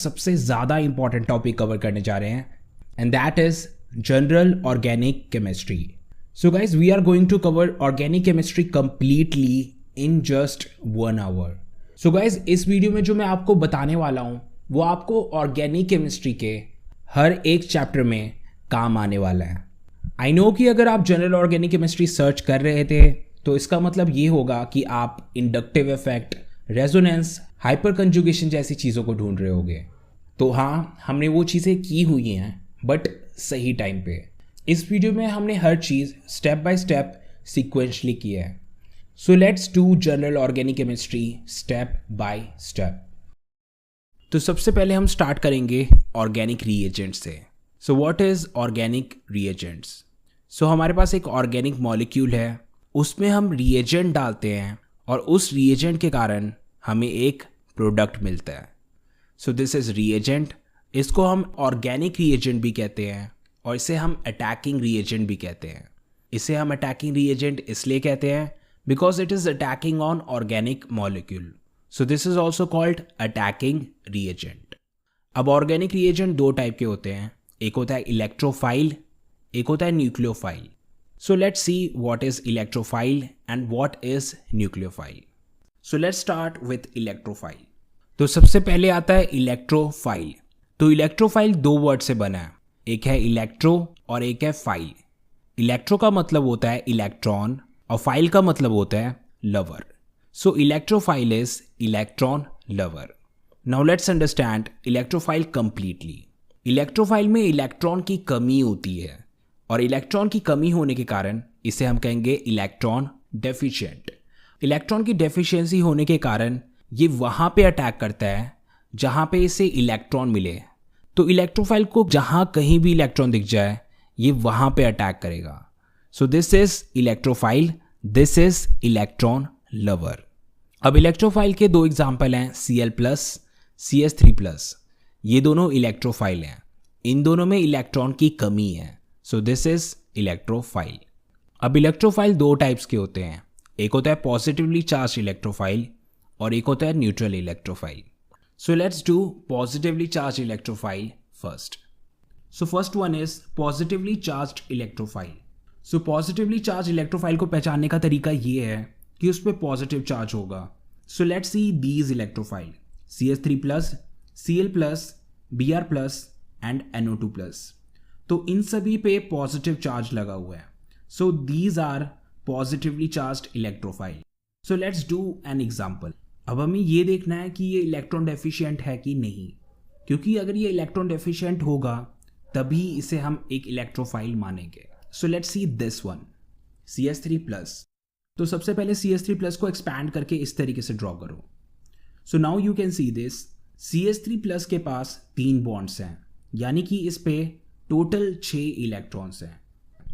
सबसे ज़्यादा important topic cover करने जा रहे हैं and that is general organic chemistry. So guys we are going to cover organic chemistry completely in just 1 hour. So guys इस video में जो मैं आपको बताने वाला हूँ वो आपको ऑर्गेनिक केमिस्ट्री के हर एक चैप्टर में काम आने वाला है. आई नो कि अगर आप जनरल ऑर्गेनिक केमिस्ट्री सर्च कर रहे थे तो इसका मतलब ये होगा कि आप inductive effect, resonance, hyper conjugation जैसी चीज़ों को ढूंढ रहे होगे. तो हाँ, हमने वो चीज़ें की हुई हैं बट सही टाइम पे. इस वीडियो में हमने हर चीज़ स्टेप बाय स्टेप सीक्वेंशली की है. So let's do general organic chemistry step by step. तो सबसे पहले हम स्टार्ट करेंगे ऑर्गेनिक रिएजेंट से. So what is organic reagents? सो हमारे पास एक ऑर्गेनिक मॉलिक्यूल है, उसमें हम रिएजेंट डालते हैं और उस रिएजेंट के कारण हमें एक प्रोडक्ट मिलता है. So this is reagent. इसको हम ऑर्गेनिक रिएजेंट भी कहते हैं और इसे हम अटैकिंग रिएजेंट भी कहते हैं. इसे हम अटैकिंग रिएजेंट इसलिए कहते हैं because it is attacking on organic molecule. So this is also called attacking reagent. अब ऑर्गेनिक रिएजेंट दो टाइप के होते हैं. एक होता है इलेक्ट्रोफाइल, एक होता है nucleophile. So let's see what is electrophile and what is nucleophile. So let's start with electrophile. तो सबसे पहले आता है इलेक्ट्रोफाइल. तो इलेक्ट्रोफाइल दो वर्ड से बना है, एक है इलेक्ट्रो और एक है फाइल. इलेक्ट्रो का मतलब होता है इलेक्ट्रॉन और फाइल का मतलब होता है lover. So electrophile is electron lover. Now let's understand electrophile completely. Electrophile में इलेक्ट्रॉन की कमी होती है और इलेक्ट्रॉन की कमी होने के कारण इसे हम कहेंगे इलेक्ट्रॉन डेफिशिएंट. इलेक्ट्रॉन की डेफिशिएंसी होने के कारण ये वहाँ पे अटैक करता है जहाँ पे इसे इलेक्ट्रॉन मिले. तो इलेक्ट्रोफाइल को जहाँ कहीं भी इलेक्ट्रॉन दिख जाए ये वहाँ पे अटैक करेगा. सो this is electrophile, this is electron lover. अब इलेक्ट्रोफाइल के दो एग्जाम्पल हैं Cl+, CS3+. ये दोनों इलेक्ट्रोफाइल हैं. इन दोनों में इलेक्ट्रॉन की कमी है. So this is electrophile. अब इलेक्ट्रोफाइल दो टाइप्स के होते हैं. एक होता है पॉजिटिवली चार्ज इलेक्ट्रोफाइल और एक होता है neutral electrophile. So let's do positively charge electrophile first. So first one is positively charged electrophile. So positively charge electrophile को पहचानने का तरीका ये है कि उस पर पॉजिटिव चार्ज होगा. So let's see these electrophile CS3+, Cl+, Br+ and NO2+. तो इन सभी पे पॉजिटिव चार्ज लगा हुआ है. So these are positively charged electrophile. So let's do an example. अब हमें ये देखना है कि ये इलेक्ट्रॉन डेफिशिएंट है कि नहीं, क्योंकि अगर ये इलेक्ट्रॉन डेफिशिएंट होगा तभी इसे हम एक इलेक्ट्रोफाइल मानेंगे. सो let's see this one CS3+. तो सबसे पहले CS3+ को एक्सपैंड करके इस तरीके से ड्रॉ करो. So now you can see this. CS3+ के पास 3 बॉन्ड्स हैं, यानी कि इस पे टोटल 6 इलेक्ट्रॉन्स हैं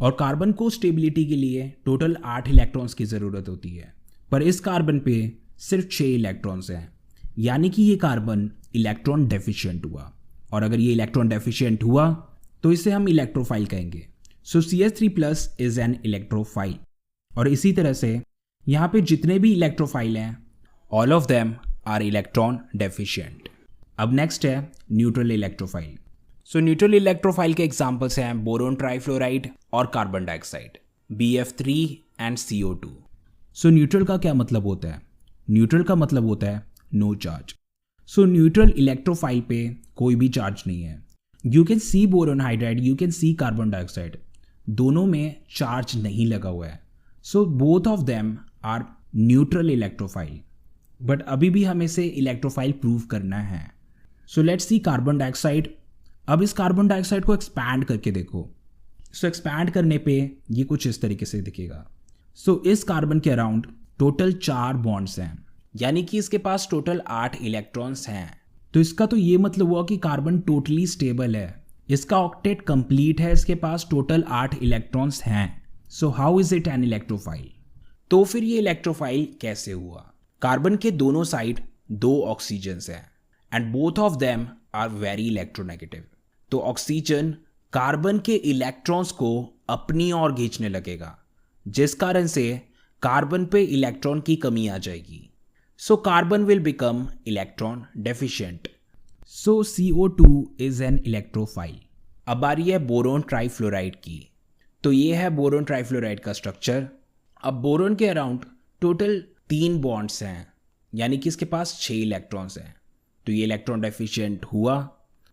और कार्बन को स्टेबिलिटी के लिए टोटल 8 इलेक्ट्रॉन्स की ज़रूरत होती है. पर इस कार्बन पे सिर्फ 6 इलेक्ट्रॉन्स हैं, यानी कि ये कार्बन इलेक्ट्रॉन डेफिशिएंट हुआ. और अगर ये इलेक्ट्रॉन डेफिशिएंट हुआ तो इसे हम इलेक्ट्रोफाइल कहेंगे. सो CS3+ इज एन इलेक्ट्रोफाइल. और इसी तरह से यहाँ पे जितने भी इलेक्ट्रोफाइल हैं all of them are electron deficient. अब नेक्स्ट है neutral electrophile. So neutral electrophile के एग्जाम्पल्स हैं बोरोन ट्राइफ्लोराइड और carbon dioxide, BF3 and CO2. So neutral का क्या मतलब होता है? न्यूट्रल का मतलब होता है no charge. So neutral electrophile पे कोई भी चार्ज नहीं है. You can see boron hydride, you can see carbon dioxide, दोनों में चार्ज नहीं लगा हुआ है. So both of them are neutral electrophile. But अभी भी हमें से इलेक्ट्रोफाइल प्रूव करना है. So let's see carbon dioxide. अब इस कार्बन डाइऑक्साइड को एक्सपैंड करके देखो. सो एक्सपैंड करने पे ये कुछ इस तरीके से दिखेगा. सो इस कार्बन के अराउंड टोटल 4 बॉन्ड्स हैं, यानी कि इसके पास टोटल 8 इलेक्ट्रॉन्स हैं. तो इसका तो ये मतलब हुआ कि कार्बन टोटली स्टेबल है, इसका ऑक्टेट कंप्लीट है, इसके पास टोटल 8 इलेक्ट्रॉन्स हैं. So how is it an electrophile? तो फिर ये इलेक्ट्रोफाइल कैसे हुआ? कार्बन के दोनों साइड 2 ऑक्सीजन्स हैं and both of them are very electronegative. तो ऑक्सीजन कार्बन के इलेक्ट्रॉन्स को अपनी ओर खींचने लगेगा, जिस कारण से कार्बन पे इलेक्ट्रॉन की कमी आ जाएगी. So carbon will become electron deficient. So CO2 is an electrophile. अब बारी है बोरोन ट्राइफ्लोराइड की। तो ये है बोरोन ट्राइफ्लोराइड का स्ट्रक्चर। अब बोरोन के अराउंड टोटल 3 बॉन्ड्स हैं, यानी कि इसके पास 6 इलेक्ट्रॉन्स हैं। तो ये इलेक्ट्रॉन डेफिशिएंट हुआ।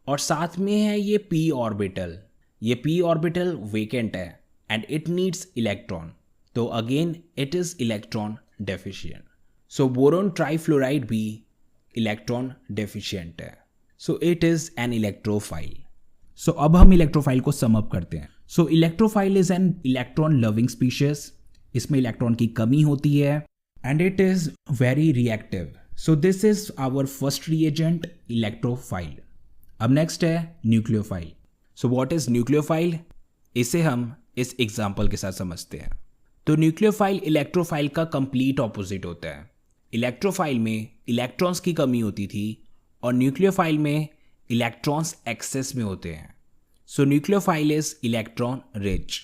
और साथ में है ये p ऑर्बिटल। ये p ऑर्बिटल वेकेंट है एंड इट नीड्स इलेक्ट्रॉन, तो again it is electron deficient. So boron trifluoride भी इलेक्ट्रॉन डेफिशिएंट है, so it is an electrophile. So अब हम इलेक्ट्रोफाइल को सम अप करते हैं। So electrophile is an electron loving species. इसमें इलेक्ट्रॉन की कमी होती है and it is very reactive. So this is our first reagent, electrophile. अब नेक्स्ट है nucleophile. So what is nucleophile? इसे हम इस एग्जाम्पल के साथ समझते हैं। तो न्यूक्लियोफाइल इलेक्ट्रोफाइल का कंप्लीट ऑपोजिट होता है। इलेक्ट्रोफाइल में इलेक्ट्रॉन्स की कमी होती थी और न्यूक्लियोफाइल में इलेक्ट्रॉन्स एक्सेस में होते हैं। So nucleophile is electron rich.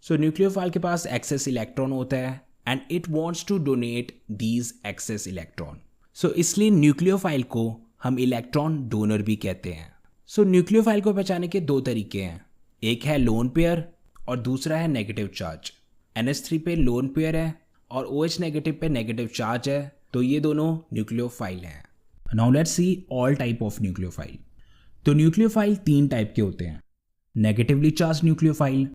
So nucleophile के पास एक्सेस इलेक्ट्रॉन होता है and it wants to donate these excess electron. So इसलिए न्यूक्लियोफाइल को हम इलेक्ट्रॉन डोनर भी कहते हैं। सो न्यूक्लियोफाइल को पहचानने के 2 तरीके हैं, एक है लोन पेयर और दूसरा है नेगेटिव चार्ज। NH3 पे लोन पेयर है और OH नेगेटिव पे नेगेटिव चार्ज है, तो ये दोनों न्यूक्लियोफाइल हैं। Now let's see all type of nucleophile. तो न्यूक्लियोफाइल 3 टाइप के होते हैं, negatively charge nucleophile,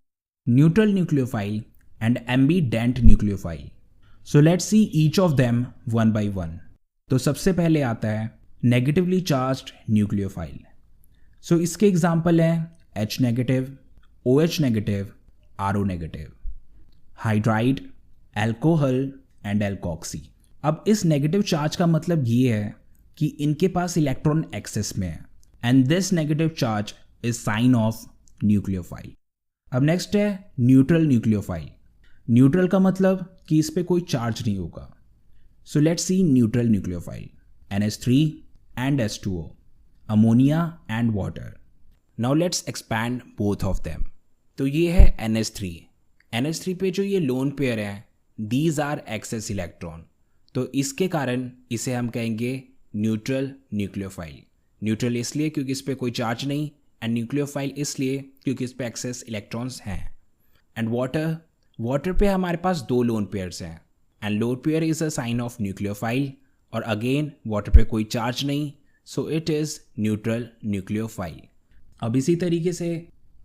neutral nucleophile and ambident nucleophile. So let's see each of them one by one. तो सबसे पहले आता है नेगेटिवली चार्ज्ड न्यूक्लियोफाइल। सो इसके एग्जाम्पल हैं H negative, OH negative, RO negative, hydride, alcohol and alkoxy. अब इस negative charge का मतलब ये है कि इनके पास इलेक्ट्रॉन एक्सेस में है and this negative charge is sine of nucleophile. अब नेक्स्ट है न्यूट्रल न्यूक्लियोफाइल। न्यूट्रल का मतलब कि इस पे कोई चार्ज नहीं होगा। So let's C neutral nucleophile, NH3 and H2O, ammonia and water. Now let's expand both of them. तो ये है NH3। NH3 पे जो ये लोन पेयर है, दीज आर एक्सेस इलेक्ट्रॉन, तो इसके कारण इसे हम कहेंगे न्यूट्रल न्यूक्लियोफाइल। न्यूट्रल इसलिए क्योंकि इस पर कोई चार्ज नहीं एंड न्यूक्लियोफाइल इसलिए क्योंकि इस पर एक्सेस इलेक्ट्रॉन्स हैं। एंड वाटर पे हमारे पास 2 लोन पेयर्स हैं and lone pair is a sign of nucleophile और अगेन वाटर पे कोई चार्ज नहीं, so it is neutral nucleophile. अब इसी तरीके से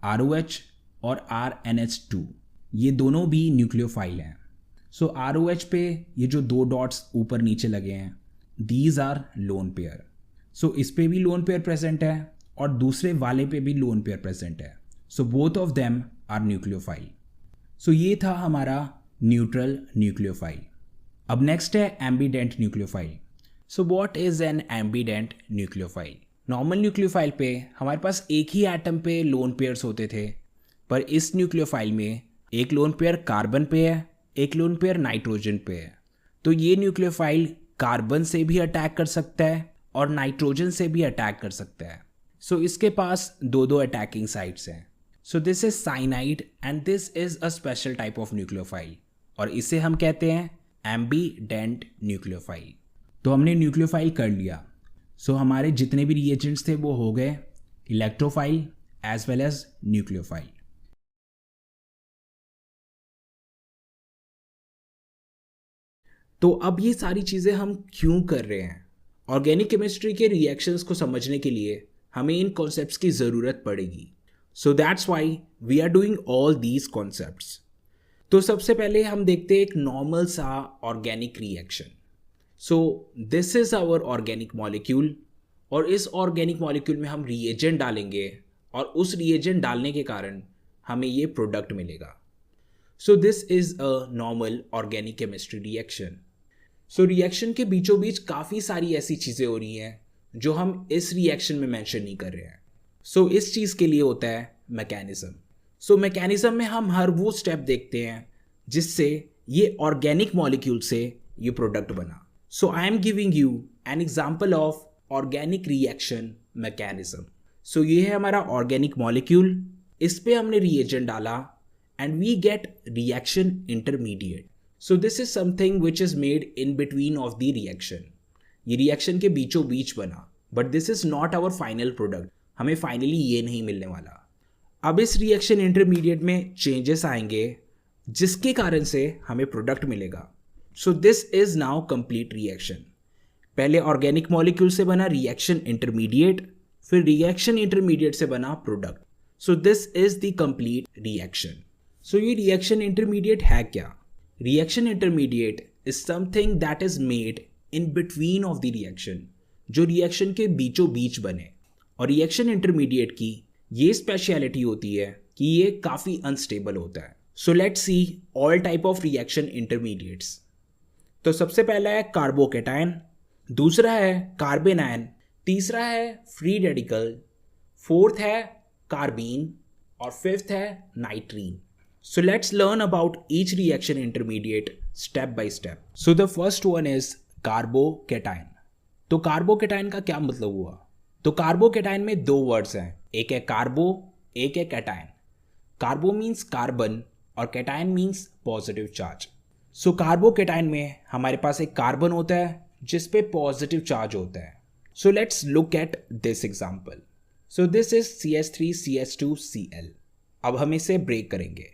ROH और RNH2 ये दोनों भी न्यूक्लियोफाइल हैं। सो ROH पे ये जो 2 डॉट्स ऊपर नीचे लगे हैं, दीज आर लोन पेयर। सो इस पे भी लोन पेयर प्रेजेंट है और दूसरे वाले पे भी लोन पेयर प्रेजेंट है, so both of them are nucleophile. So ये था हमारा न्यूट्रल न्यूक्लियोफाइल। अब नेक्स्ट है ambident nucleophile. So what is an ambident nucleophile? Normal nucleophile पे हमारे पास एक ही एटम पे लोन पेयर्स होते थे, पर इस न्यूक्लियोफाइल में एक लोन पेयर कार्बन पे है, एक लोन पेयर नाइट्रोजन पे है। तो ये न्यूक्लियोफाइल कार्बन से भी अटैक कर सकता है और नाइट्रोजन से भी अटैक कर सकता है। सो इसके पास 2 अटैकिंग साइट्स हैं। So this is cyanide and this is a special type of nucleophile और इसे हम कहते हैं एम्बीडेंट न्यूक्लियोफाइल। तो हमने न्यूक्लियोफाइल कर लिया। सो हमारे जितने भी रिएजेंट्स थे वो हो गए electrophile as well as nucleophile. तो अब ये सारी चीज़ें हम क्यों कर रहे हैं? ऑर्गेनिक केमिस्ट्री के रिएक्शंस को समझने के लिए हमें इन कॉन्सेप्ट्स की ज़रूरत पड़ेगी। So that's why we are doing all these concepts. तो सबसे पहले हम देखते हैं एक नॉर्मल सा organic reaction. So this is our organic molecule और इस ऑर्गेनिक मॉलिक्यूल में हम रिएजेंट डालेंगे और उस रिएजेंट डालने के कारण हमें ये प्रोडक्ट मिलेगा। So this is a normal organic chemistry reaction. So reaction के बीचों बीच काफ़ी सारी ऐसी चीज़ें हो रही हैं जो हम इस रिएक्शन में मेंशन नहीं कर रहे हैं। सो इस चीज़ के लिए होता है मैकेनिज्म। सो मैकेनिज्म में हम हर वो स्टेप देखते हैं जिससे ये ऑर्गेनिक मॉलिक्यूल से ये प्रोडक्ट बना। So I am giving you an example of organic reaction mechanism. So ये है हमारा ऑर्गेनिक मॉलिक्यूल, इस पे हमने रिएजेंट डाला and we get reaction intermediate. So this is something which is made in between of the reaction. ये reaction के बीचों बीच बना, but this is not our final product, हमें फाइनली ये नहीं मिलने वाला। अब इस रिएक्शन इंटरमीडिएट में चेंजेस आएंगे जिसके कारण से हमें प्रोडक्ट मिलेगा। So this is now complete reaction. पहले ऑर्गेनिक मॉलिक्यूल से बना रिएक्शन इंटरमीडिएट, फिर रिएक्शन इंटरमीडिएट से बना product. So this is the complete reaction. So ये रिएक्शन इंटरमीडिएट है क्या? Reaction intermediate is something that is made in between of the reaction, जो रिएक्शन के बीचों बीच बने। और रिएक्शन इंटरमीडिएट की ये स्पेशलिटी होती है कि ये काफ़ी अनस्टेबल होता है। So let's see all type of reaction intermediates. तो सबसे पहला है कार्बोकेटायन, दूसरा है कार्बेनायन, तीसरा है फ्री रेडिकल, फोर्थ है कार्बीन और फिफ्थ है नाइट्रीन। So let's learn about each reaction intermediate step by step. So the first one is carbocation. तो कार्बोकेटायन का क्या मतलब हुआ? तो कार्बोकेटायन में दो वर्ड्स हैं, एक है कार्बो, एक है कैटायन। कार्बो मीन्स कार्बन और कैटायन मीन्स पॉजिटिव चार्ज। सो कार्बोकेटायन में हमारे पास एक कार्बन होता है जिस पे पॉजिटिव चार्ज होता है। So let's look at this example. So this is CH3CH2Cl। अब हम इसे ब्रेक करेंगे।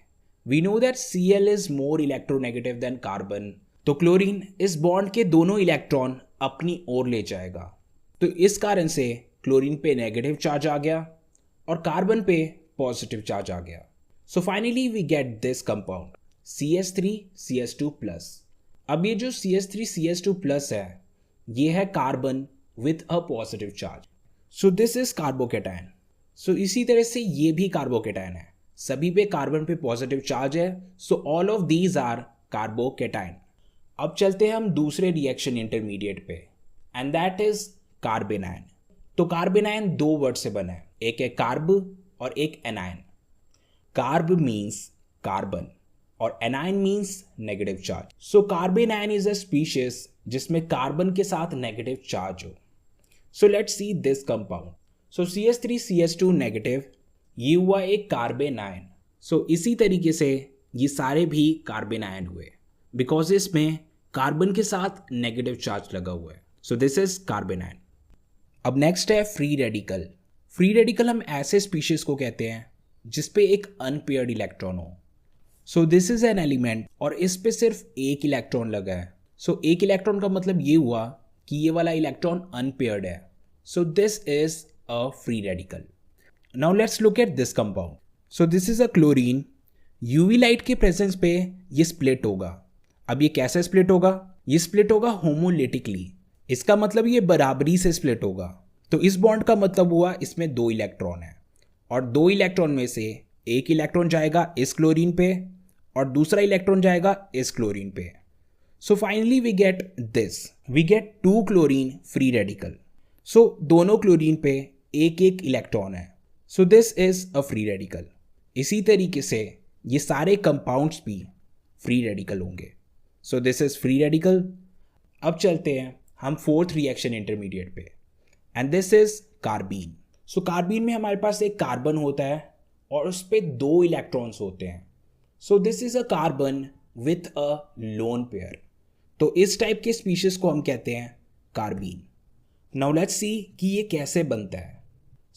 We know that Cl is more electronegative than carbon, तो क्लोरीन इस बॉन्ड के दोनों इलेक्ट्रॉन अपनी ओर ले जाएगा। तो इस कारण से क्लोरीन पे नेगेटिव चार्ज आ गया और कार्बन पे पॉजिटिव चार्ज आ गया। So finally we get this compound CH3CH2+। अब ये जो CH3CH2+ है ये है carbon with a positive charge. So this is carbocation. सो इसी तरह से ये भी कार्बोकेटायन है, सभी पे कार्बन पे पॉजिटिव चार्ज है। So all of these are carbocation. अब चलते हैं हम दूसरे रिएक्शन इंटरमीडिएट पे एंड दैट इज कार्बेनायन। तो कार्बेनायन दो वर्ड से बना है, एक है कार्ब और एक एनायन। कार्ब मीन्स कार्बन और anion means negative charge. So carbanion is a species जिसमें कार्बन के साथ नेगेटिव चार्ज हो। So let's see this compound. So CH3CH2 negative, ये हुआ एक कार्बेनायन। सो इसी तरीके से ये सारे भी कार्बेनायन हुए बिकॉज इसमें कार्बन के साथ नेगेटिव चार्ज लगा हुआ है। So this is carbanion. अब नेक्स्ट है फ्री रेडिकल। फ्री रेडिकल हम ऐसे स्पीशीज को कहते हैं जिसपे एक अनपेयर्ड इलेक्ट्रॉन हो। सो दिस इज एन एलिमेंट और इस पे सिर्फ एक इलेक्ट्रॉन लगा है। सो एक इलेक्ट्रॉन का मतलब ये हुआ कि ये वाला इलेक्ट्रॉन अनपेयर्ड है। So this is a free radical. Now let's look at this compound. So this is a chlorine. UV light के प्रेजेंस पे ये स्प्लिट होगा। अब ये कैसे स्प्लिट होगा? ये स्प्लिट होगा होमोलिटिकली। इसका मतलब ये बराबरी से स्प्लिट होगा। तो इस बॉन्ड का मतलब हुआ इसमें दो इलेक्ट्रॉन है और दो इलेक्ट्रॉन में से एक इलेक्ट्रॉन जाएगा इस क्लोरीन पे और दूसरा इलेक्ट्रॉन जाएगा इस क्लोरीन पे। So finally we get this, we get 2 chlorine free radical. So दोनों क्लोरीन पे एक एक इलेक्ट्रॉन है। So this is a free radical. इसी तरीके से ये सारे कंपाउंड्स भी फ्री रेडिकल होंगे। सो दिस इज फ्री रेडिकल। अब चलते हैं हम फोर्थ रिएक्शन इंटरमीडिएट पे and this is carbene. So carbene में हमारे पास एक कार्बन होता है और उस पर दो इलेक्ट्रॉन्स होते हैं। So this is a carbon with a lone pair. तो इस टाइप के स्पीशीज को हम कहते हैं कार्बीन। नाउ लेट्स सी कि ये कैसे बनता है।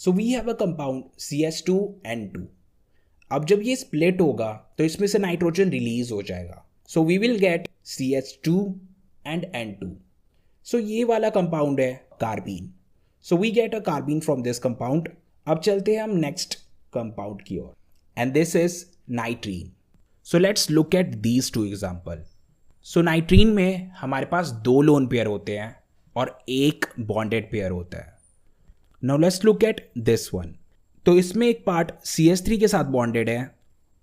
So we have a compound CH2N2। अब जब ये स्प्लिट होगा तो इसमें से नाइट्रोजन रिलीज हो जाएगा। So we will get CH2 and N2। So ये वाला कंपाउंड है carbene. So we get a carbene from this compound. अब चलते हैं हम नेक्स्ट कंपाउंड की ओर and this is nitrene. So let's look at these two example. So nitrene में हमारे पास दो लोन पेयर होते हैं और एक बॉन्डेड पेयर होता है। Now let's look at this one. तो इसमें एक पार्ट CH3 के साथ बॉन्डेड है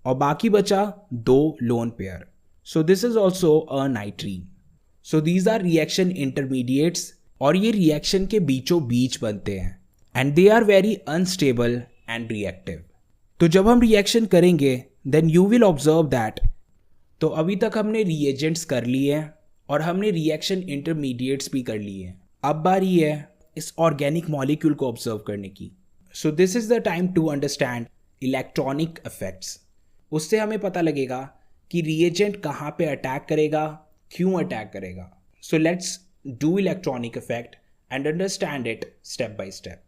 और बाकी बचा दो lone pair. So this is also a nitrene. So these are reaction intermediates और ये रिएक्शन के बीचों बीच बनते हैं and they are very unstable and reactive. तो जब हम रिएक्शन करेंगे then you will observe that. तो अभी तक हमने रिएजेंट्स कर लिए हैं और हमने रिएक्शन इंटरमीडिएट्स भी कर लिए हैं। अब बारी है इस ऑर्गेनिक मॉलिक्यूल को ऑब्जर्व करने की। So this is the time to understand electronic effects. उससे हमें पता लगेगा कि रिएजेंट कहाँ पे अटैक करेगा, क्यों अटैक करेगा। So let's do electronic effect and understand it step by step.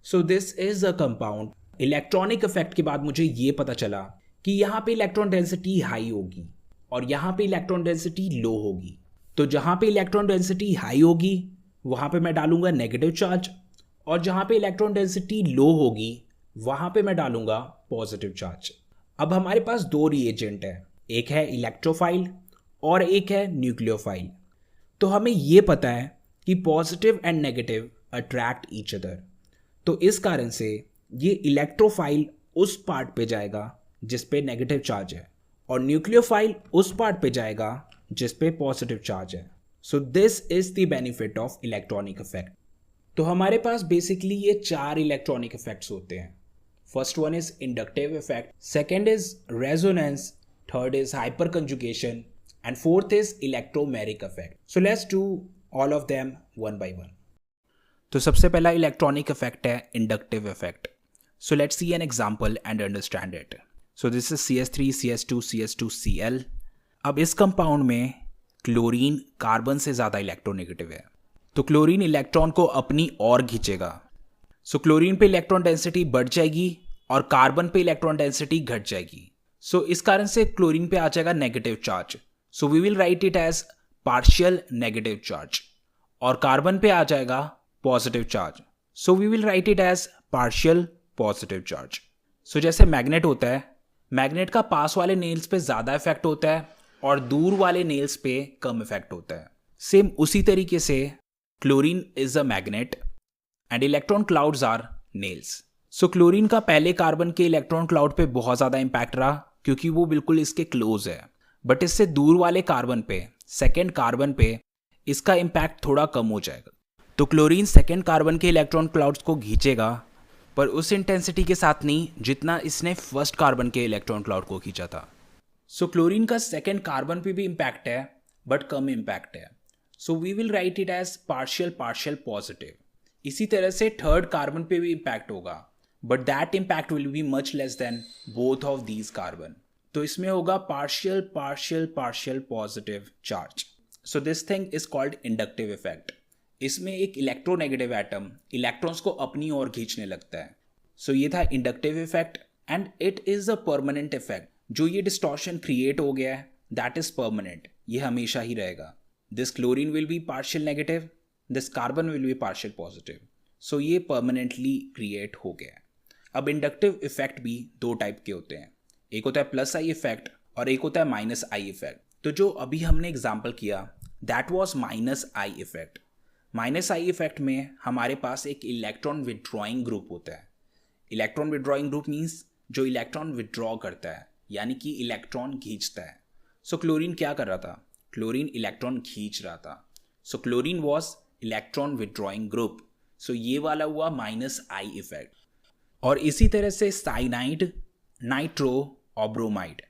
So this is a compound. Electronic effect के बाद मुझे ये पता चला कि यहाँ पे इलेक्ट्रॉन डेंसिटी हाई होगी और यहाँ पे इलेक्ट्रॉन डेंसिटी लो होगी. तो जहाँ पे इलेक्ट्रॉन डेंसिटी हाई होगी वहाँ पे मैं डालूंगा नेगेटिव चार्ज, और जहाँ पे इलेक्ट्रॉन डेंसिटी लो होगी वहाँ पे मैं डालूंगा पॉजिटिव चार्ज. अब हमारे पास दो रिएजेंट है, एक है इलेक्ट्रोफाइल और एक है न्यूक्लियोफाइल. तो हमें ये पता है कि positive and negative attract each other. तो इस कारण से ये इलेक्ट्रोफाइल उस पार्ट पे जाएगा जिस पे नेगेटिव चार्ज है और न्यूक्लियोफाइल उस पार्ट पे जाएगा जिस पे पॉजिटिव चार्ज है. So this is the benefit of electronic effect. तो हमारे पास बेसिकली ये चार इलेक्ट्रॉनिक इफेक्ट्स होते हैं. First one is inductive effect, second is resonance, third is hyper conjugation and fourth is electromeric effect. So let's do all of them one by one. तो सबसे पहला electronic effect है inductive effect. So let's see an example and understand it. So this is CS3 CS2 CS2 Cl. अब इस compound में chlorine carbon से ज़्यादा electronegative है, तो क्लोरीन इलेक्ट्रॉन को अपनी ओर खींचेगा. सो क्लोरीन पे इलेक्ट्रॉन डेंसिटी बढ़ जाएगी और कार्बन पे इलेक्ट्रॉन डेंसिटी घट जाएगी. सो इस कारण से क्लोरीन पे आ जाएगा negative charge. So we will write it as partial negative charge. और कार्बन पे आ जाएगा positive charge. So we will write it as partial positive charge. So जैसे मैग्नेट होता है, मैग्नेट का पास वाले नेल्स पे ज़्यादा इफेक्ट होता है और दूर वाले नेल्स पे कम इफेक्ट होता है. सेम उसी तरीके से chlorine is a magnet and electron clouds are nails. So chlorine का पहले कार्बन के इलेक्ट्रॉन क्लाउड पे बहुत ज़्यादा इम्पैक्ट रहा क्योंकि वो बिल्कुल इसके क्लोज है, बट इससे दूर वाले कार्बन पे, सेकेंड कार्बन पे इसका इम्पैक्ट थोड़ा कम हो जाएगा. तो क्लोरीन सेकेंड कार्बन के इलेक्ट्रॉन क्लाउड्स को खींचेगा, पर उस इंटेंसिटी के साथ नहीं जितना इसने फर्स्ट कार्बन के इलेक्ट्रॉन क्लाउड को खींचा था. सो क्लोरीन का सेकेंड कार्बन पे भी इम्पैक्ट है बट कम इम्पैक्ट है. So we will write it as partial partial positive. इसी तरह से थर्ड कार्बन पे भी इम्पैक्ट होगा but that impact will be much less than both of these carbon. तो इसमें होगा partial partial partial positive charge. So this thing is called inductive effect. इसमें एक इलेक्ट्रोनेगेटिव एटम इलेक्ट्रॉन्स को अपनी ओर खींचने लगता है. सो ये था inductive effect and it is a permanent effect. जो ये डिस्टॉर्शन क्रिएट हो गया है दैट इज परमानेंट, ये हमेशा ही रहेगा. This chlorine will be partial negative, this carbon will be partial positive. So ये परमानेंटली क्रिएट हो गया है. अब इंडक्टिव इफेक्ट भी दो टाइप के होते हैं, एक होता है प्लस आई इफेक्ट और एक होता है माइनस आई इफेक्ट. तो जो अभी हमने एग्जाम्पल किया that was minus I effect. Minus I effect में हमारे पास एक इलेक्ट्रॉन विड्रॉइंग ग्रुप होता है. इलेक्ट्रॉन विड्रॉइंग ग्रुप मीन्स जो इलेक्ट्रॉन विड्रॉ करता है, यानी कि इलेक्ट्रॉन खींचता है. सो क्लोरीन क्या कर रहा था? क्लोरीन इलेक्ट्रॉन खींच रहा था. So chlorine was electron withdrawing group. सो ये वाला हुआ माइनस आई इफेक्ट. और इसी तरह से साइनाइड, नाइट्रो और ब्रोमाइड,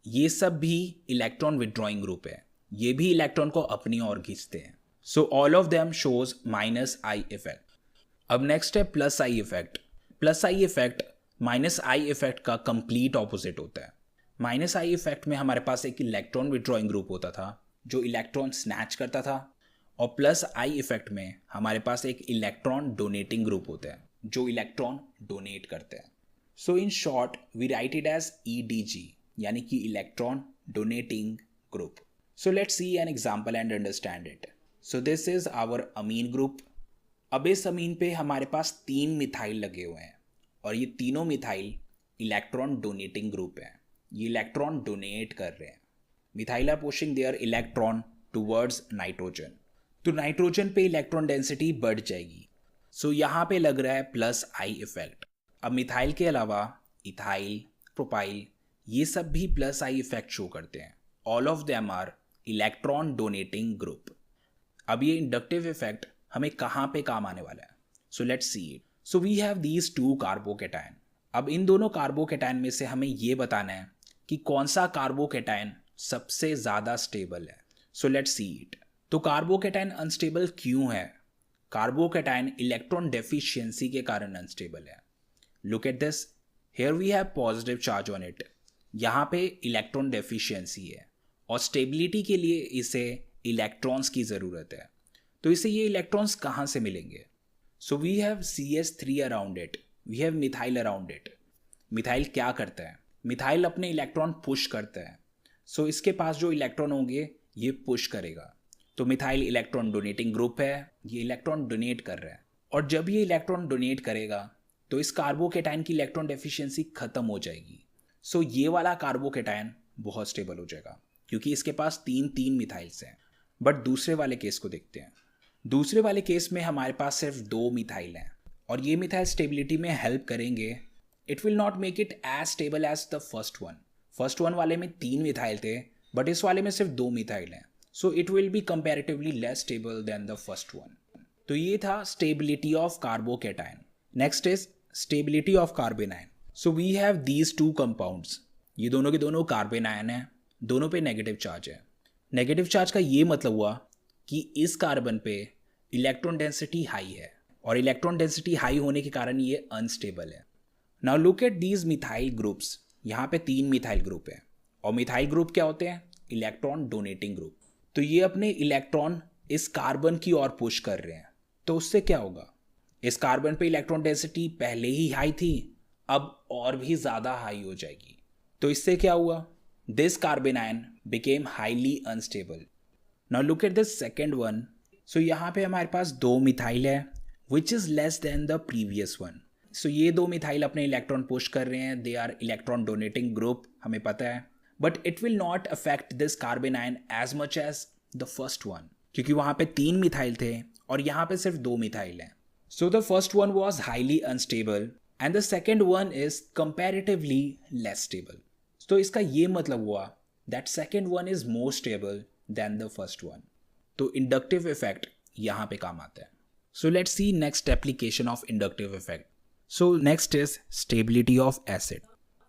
ये सब भी इलेक्ट्रॉन विड्रॉइंग ग्रुप है, ये भी इलेक्ट्रॉन को अपनी ओर खींचते हैं. सो all of them shows minus I effect. अब नेक्स्ट है plus I effect. Plus I effect minus I effect का कंप्लीट ऑपोजिट होता है. माइनस आई इफेक्ट में हमारे पास एक इलेक्ट्रॉन विड्रॉइंग ग्रुप होता था जो इलेक्ट्रॉन स्नैच करता था, और प्लस आई इफेक्ट में हमारे पास एक इलेक्ट्रॉन डोनेटिंग ग्रुप होता है जो इलेक्ट्रॉन डोनेट करते हैं. So in short we write it as EDG, यानी कि electron donating group. So let's see an example and understand it. So this is our amine group. अब इस अमीन पे हमारे पास 3 मिथाइल लगे हुए हैं और ये तीनों मिथाइल इलेक्ट्रॉन डोनेटिंग ग्रुप है, ये इलेक्ट्रॉन डोनेट कर रहे हैं. Methyl are pushing their electron towards nitrogen. तो नाइट्रोजन पे इलेक्ट्रॉन डेंसिटी बढ़ जाएगी. सो यहाँ पे लग रहा है प्लस आई इफेक्ट. अब मिथाइल के अलावा इथाइल, प्रोपाइल, ये सब भी प्लस आई इफेक्ट शो करते हैं. All of them are electron donating group. अब ये इंडक्टिव इफेक्ट हमें कहाँ पे काम आने वाला है? So let's see it. So we have these 2 carbocation. अब इन दोनों कार्बोकेटायन में से हमें ये बताना है कि कौन सा कार्बोकेटायन सबसे ज़्यादा स्टेबल है. So let's see it. तो कार्बोकेटायन अनस्टेबल क्यों है? कार्बोकेटायन इलेक्ट्रॉन डेफिशिएंसी के कारण अनस्टेबल है. Look at this, here we have positive charge on it. यहाँ पे इलेक्ट्रॉन डेफिशिएंसी है और स्टेबिलिटी के लिए इसे इलेक्ट्रॉन्स की ज़रूरत है. तो इसे ये इलेक्ट्रॉन्स कहाँ से मिलेंगे? So we have CH3 around it, we have methyl around it. Methyl क्या करता है? मिथाइल अपने इलेक्ट्रॉन पुश करता है। सो इसके पास जो इलेक्ट्रॉन होंगे ये पुश करेगा। तो मिथाइल इलेक्ट्रॉन डोनेटिंग ग्रुप है, ये इलेक्ट्रॉन डोनेट कर रहा है। और जब ये इलेक्ट्रॉन डोनेट करेगा तो इस कार्बोकेटाइन की इलेक्ट्रॉन डेफिशिएंसी खत्म हो जाएगी। सो ये वाला कार्बोकेटाइन बहुत स्टेबल हो जाएगा क्योंकि इसके पास तीन मिथाइल्स हैं। बट दूसरे वाले केस को देखते हैं। दूसरे वाले केस में हमारे पास सिर्फ 2 मिथाइल हैं और ये मिथाइल स्टेबिलिटी में हेल्प करेंगे। It will not make it as stable as the first one. First one वाले में 3 मिथाइल थे बट इस वाले में सिर्फ 2 मिथाइल हैं। So it will be comparatively less stable than the first one. तो ये था stability of carbocation. Next is stability of carbon ion. So we have these 2 compounds. ये दोनों के दोनों कार्बन आयन है, दोनों पे नेगेटिव चार्ज है। नेगेटिव चार्ज का ये मतलब हुआ कि इस कार्बन पे इलेक्ट्रॉन डेंसिटी हाई है और इलेक्ट्रॉन डेंसिटी हाई होने के कारण ये अनस्टेबल है। Now look at these methyl groups. यहाँ पे 3 मिथाइल ग्रुप है और मिथाइल ग्रुप क्या होते हैं? Electron donating group. तो ये अपने इलेक्ट्रॉन इस कार्बन की ओर पुश कर रहे हैं। तो उससे क्या होगा? इस कार्बन पे इलेक्ट्रॉन डेंसिटी पहले ही हाई थी, अब और भी ज़्यादा हाई हो जाएगी। तो इससे क्या हुआ? This carbon ion became highly unstable. Now look at the second one. So यहाँ पे हमारे पास 2 मिथाइल है which is less than the previous one. So ये 2 मिथाइल अपने इलेक्ट्रॉन पुश कर रहे हैं, they are electron donating group, हमें पता है। But it will not affect this carbon ion as much as the first one क्योंकि वहाँ पे 3 मिथाइल थे और यहाँ पे सिर्फ 2 मिथाइल हैं। So the first one was highly unstable and the second one is comparatively less stable. तो इसका ये मतलब हुआ that second one is more stable than the first one. तो इंडक्टिव इफेक्ट यहाँ पे काम आता है। So let's see next application of inductive effect. So next is stability of acid.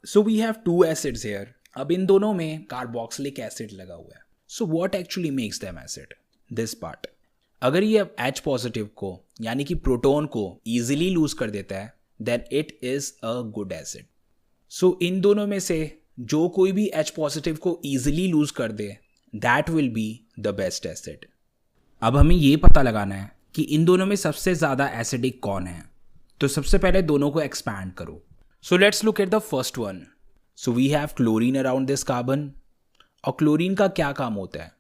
So we have 2 acids here. अब इन दोनों में कार्बोक्सिलिक एसिड लगा हुआ है। So what actually makes them acid? This part. अगर ये H पॉजिटिव को यानी कि प्रोटॉन को इजीली लूज कर देता है then it is a good acid. So इन दोनों में से जो कोई भी H पॉजिटिव को इजीली लूज कर दे that will be the best acid. अब हमें ये पता लगाना है कि इन दोनों में सबसे ज़्यादा एसिडिक कौन है। तो सबसे पहले दोनों को एक्सपैंड करो। So let's look at the first one. So we have chlorine around this carbon. और क्लोरीन का क्या काम होता है?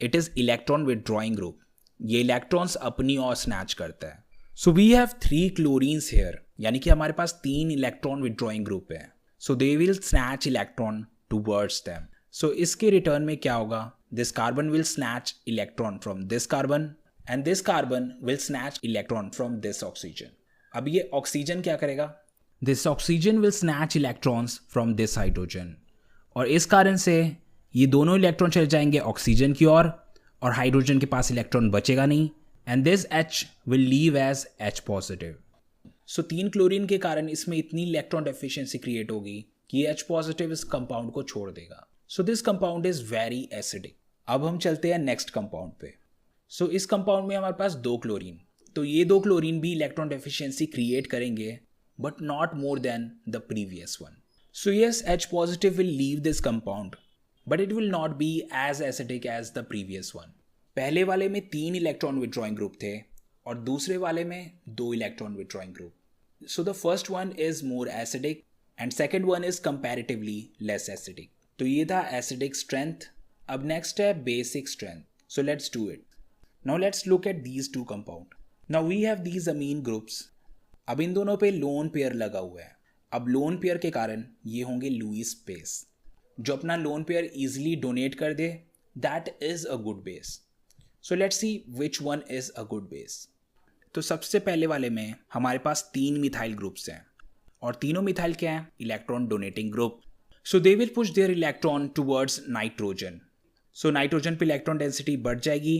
It is electron withdrawing group. ये इलेक्ट्रॉन्स अपनी ओर स्नैच करता है। So we have 3 chlorines here यानी कि हमारे पास 3 इलेक्ट्रॉन विदड्रॉइंग ग्रुप है। So they will snatch electron towards them. So इसके रिटर्न में क्या होगा? This carbon will snatch electron from this carbon and this carbon will snatch electron from this oxygen. अब ये ऑक्सीजन क्या करेगा? This oxygen will snatch electrons from this hydrogen और इस कारण से ये दोनों इलेक्ट्रॉन चले जाएंगे ऑक्सीजन की ओर और हाइड्रोजन के पास इलेक्ट्रॉन बचेगा नहीं and this H will leave as H positive. So 3 chlorine के कारण इसमें इतनी इलेक्ट्रॉन डेफिशिएंसी क्रिएट होगी कि H पॉजिटिव इस कंपाउंड को छोड़ देगा। सो this compound is very acidic. अब हम चलते हैं नेक्स्ट कंपाउंड पे। सो इस कंपाउंड में हमारे पास 2 क्लोरीन। तो ये 2 क्लोरीन भी इलेक्ट्रॉन डेफिशिएंसी क्रिएट करेंगे but not more than the previous one. So yes H positive will leave this compound but it will not be as acidic as the previous one. पहले वाले में 3 electron withdrawing group थे और दूसरे वाले में 2 electron withdrawing group. So the first one is more acidic and second one is comparatively less acidic. तो ये था acidic strength. अब next है basic strength. So let's do it. Now let's look at these 2 compound. Now we have these amine groups. अब इन दोनों पे lone pair लगा हुआ है। अब लोन पेयर के कारण ये होंगे लुईस बेस। जो अपना लोन पेयर इजीली डोनेट कर दे that is a good base. So let's see which one is a good base. तो सबसे पहले वाले में हमारे पास 3 मिथाइल ग्रुप्स हैं और तीनों मिथाइल क्या हैं? Electron donating group. So they will push their electron towards nitrogen. So nitrogen पे इलेक्ट्रॉन डेंसिटी बढ़ जाएगी।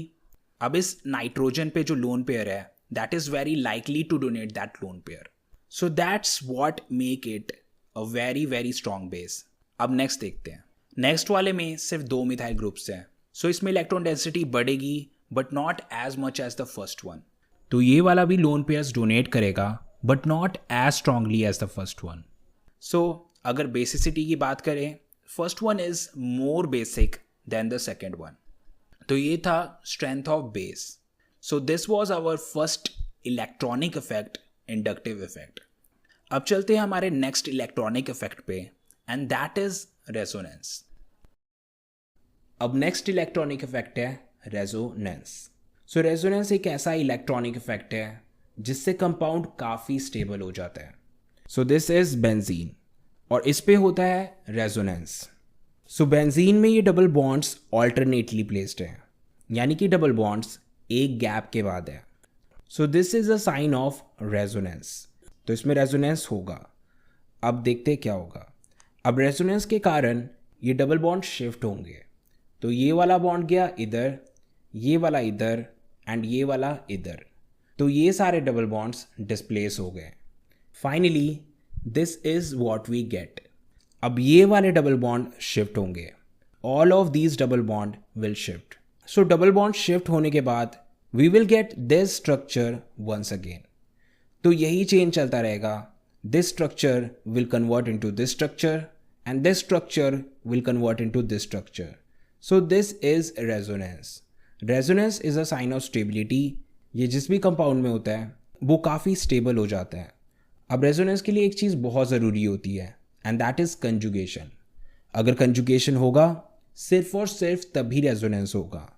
अब इस नाइट्रोजन पे जो लोन पेयर है that is very likely to donate that lone pair. So that's what make it a very very strong base. अब next देखते हैं। नेक्स्ट वाले में सिर्फ 2 मिथाइल ग्रुप्स हैं। सो इसमें इलेक्ट्रॉन डेंसिटी बढ़ेगी but not as much as the first one. तो ये वाला भी लोन पेयर्स डोनेट करेगा but not as strongly as the first one. So अगर बेसिसिटी की बात करें first one is more basic than the second one. तो ये था strength of base. So this was our first electronic effect, inductive effect. अब चलते हैं हमारे नेक्स्ट इलेक्ट्रॉनिक इफेक्ट पे, एंड दैट इज रेजोनेंस. अब नेक्स्ट इलेक्ट्रॉनिक इफेक्ट है रेजोनेंस. सो रेजोनेंस एक ऐसा इलेक्ट्रॉनिक इफेक्ट है जिससे कंपाउंड काफ़ी स्टेबल हो जाता है. सो दिस इज बेंजीन और इस पे होता है रेजोनेंस. सो बेंजीन में ये डबल बॉन्ड्स ऑल्टरनेटली प्लेस्ड हैं, यानी कि डबल बॉन्ड्स एक गैप के बाद है. So this is a sign of resonance. तो इसमें रेजोनेंस होगा. अब देखते क्या होगा. अब रेजोनेंस के कारण ये डबल बॉन्ड शिफ्ट होंगे. तो ये वाला बॉन्ड गया इधर, ये वाला इधर एंड ये वाला इधर. तो ये सारे डबल बॉन्ड्स डिस्प्लेस हो गए. Finally this is what we get. अब ये वाले डबल बॉन्ड शिफ्ट होंगे. All of these double bond will shift. So double bond shift होने के बाद we will get this structure once again. तो यही चेंज चलता रहेगा. This structure will convert into this structure and this structure will convert into this structure. So this is resonance. Resonance is a sign of stability. ये जिस भी compound में होता है वो काफ़ी स्टेबल हो जाता है. अब रेजोनेंस के लिए एक चीज़ बहुत ज़रूरी होती है, एंड दैट इज़ कंजुगेशन. अगर कंजुगेशन होगा सिर्फ और सिर्फ तभी रेजोनेंस होगा.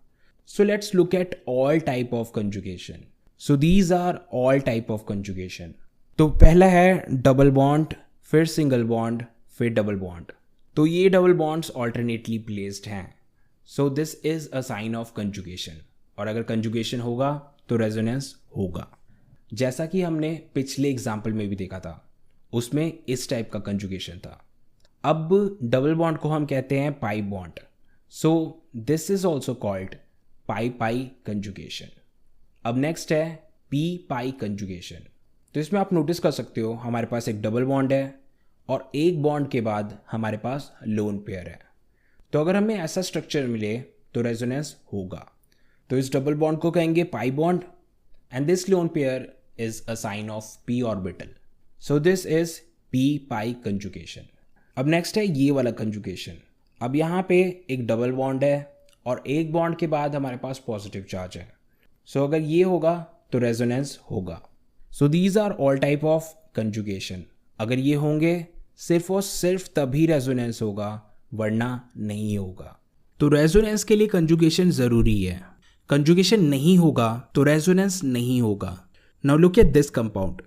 So let's look at all type of conjugation. So these are all type of conjugation. तो पहला है डबल बॉन्ड, फिर सिंगल बॉन्ड, फिर डबल बॉन्ड. तो ये डबल बॉन्ड्स ऑल्टरनेटली प्लेस्ड हैं. So this is a sign of conjugation. और अगर कंजुगेशन होगा तो रेजोनेंस होगा. जैसा कि हमने पिछले एग्जाम्पल में भी देखा था, उसमें इस टाइप का कंजुगेशन था. अब डबल बॉन्ड को हम कहते हैं pi bond. So this is also called pi pi conjugation. अब नेक्स्ट है पी पाई कंजुगेशन. तो इसमें आप नोटिस कर सकते हो हमारे पास एक डबल बॉन्ड है और एक बॉन्ड के बाद हमारे पास लोन पेयर है. तो अगर हमें ऐसा स्ट्रक्चर मिले तो रेजोनेंस होगा. तो इस डबल बॉन्ड को कहेंगे pi bond and this lone pair is a sign of P orbital. So this is P pi conjugation. अब नेक्स्ट है ये वाला कंजुगेशन. अब यहाँ पे एक डबल बॉन्ड है और एक बॉन्ड के बाद हमारे पास पॉजिटिव चार्ज है. सो अगर ये होगा तो रेजोनेंस होगा. So these are all type of conjugation. अगर ये होंगे सिर्फ और सिर्फ तभी रेजोनेंस होगा, वरना नहीं होगा. तो रेजोनेंस के लिए कंजुगेशन ज़रूरी है. कंजुगेशन नहीं होगा तो रेजोनेंस नहीं होगा. Now look at this compound.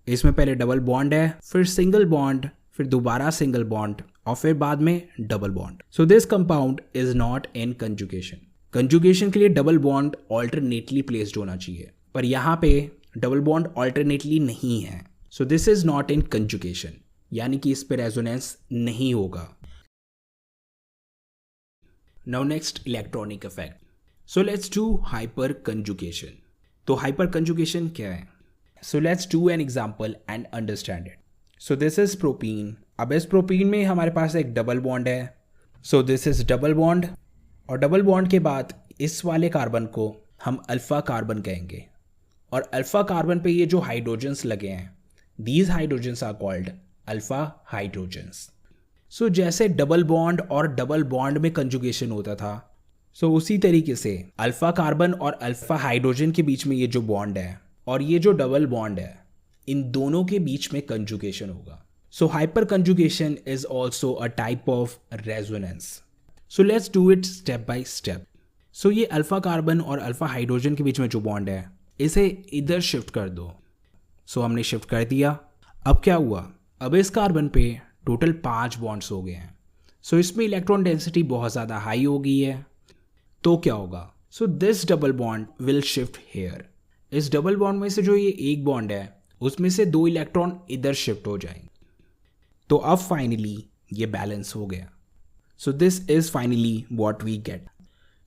इसमें पहले डबल बॉन्ड है, फिर सिंगल बॉन्ड, फिर दोबारा सिंगल बॉन्ड और फिर बाद में double bond. So this compound is not in conjugation. Conjugation के लिए डबल बॉन्ड ऑल्टरनेटली प्लेस्ड होना चाहिए, पर यहाँ पे डबल बॉन्ड ऑल्टरनेटली नहीं है. So this is not in conjugation, यानी कि इस पे रेजोनेंस नहीं होगा. Now next electronic effect. So let's do hyper conjugation. तो हाइपर कंजुगेशन क्या है? So let's do an example and understand it. So this is propene. अब इस प्रोपीन में हमारे पास एक डबल बॉन्ड है. So this is double bond और डबल बॉन्ड के बाद इस वाले कार्बन को हम अल्फा कार्बन कहेंगे. और अल्फा कार्बन पे ये जो हाइड्रोजन्स लगे हैं, these hydrogens are called alpha hydrogens. So जैसे डबल बॉन्ड और डबल बॉन्ड में कंजुगेशन होता था, सो उसी तरीके से अल्फा कार्बन और अल्फा हाइड्रोजन के बीच में ये जो बॉन्ड है और ये जो डबल बॉन्ड है, इन दोनों के बीच में कंजुगेशन होगा. So hyper conjugation is also a type of resonance. So let's do it step by step. So ये अल्फा कार्बन और अल्फा हाइड्रोजन के बीच में जो बॉन्ड है, इसे इधर शिफ्ट कर दो. सो हमने शिफ्ट कर दिया. अब क्या हुआ? अब इस कार्बन पे टोटल 5 बॉन्ड्स हो गए हैं. सो इसमें इलेक्ट्रॉन डेंसिटी बहुत ज़्यादा हाई हो गई है. तो क्या होगा? So this double bond will shift here. इस डबल बॉन्ड में से जो ये एक बॉन्ड है, उसमें से 2 इलेक्ट्रॉन इधर शिफ्ट हो जाएंगे. तो अब फाइनली ये बैलेंस हो गया. So this is finally what we get.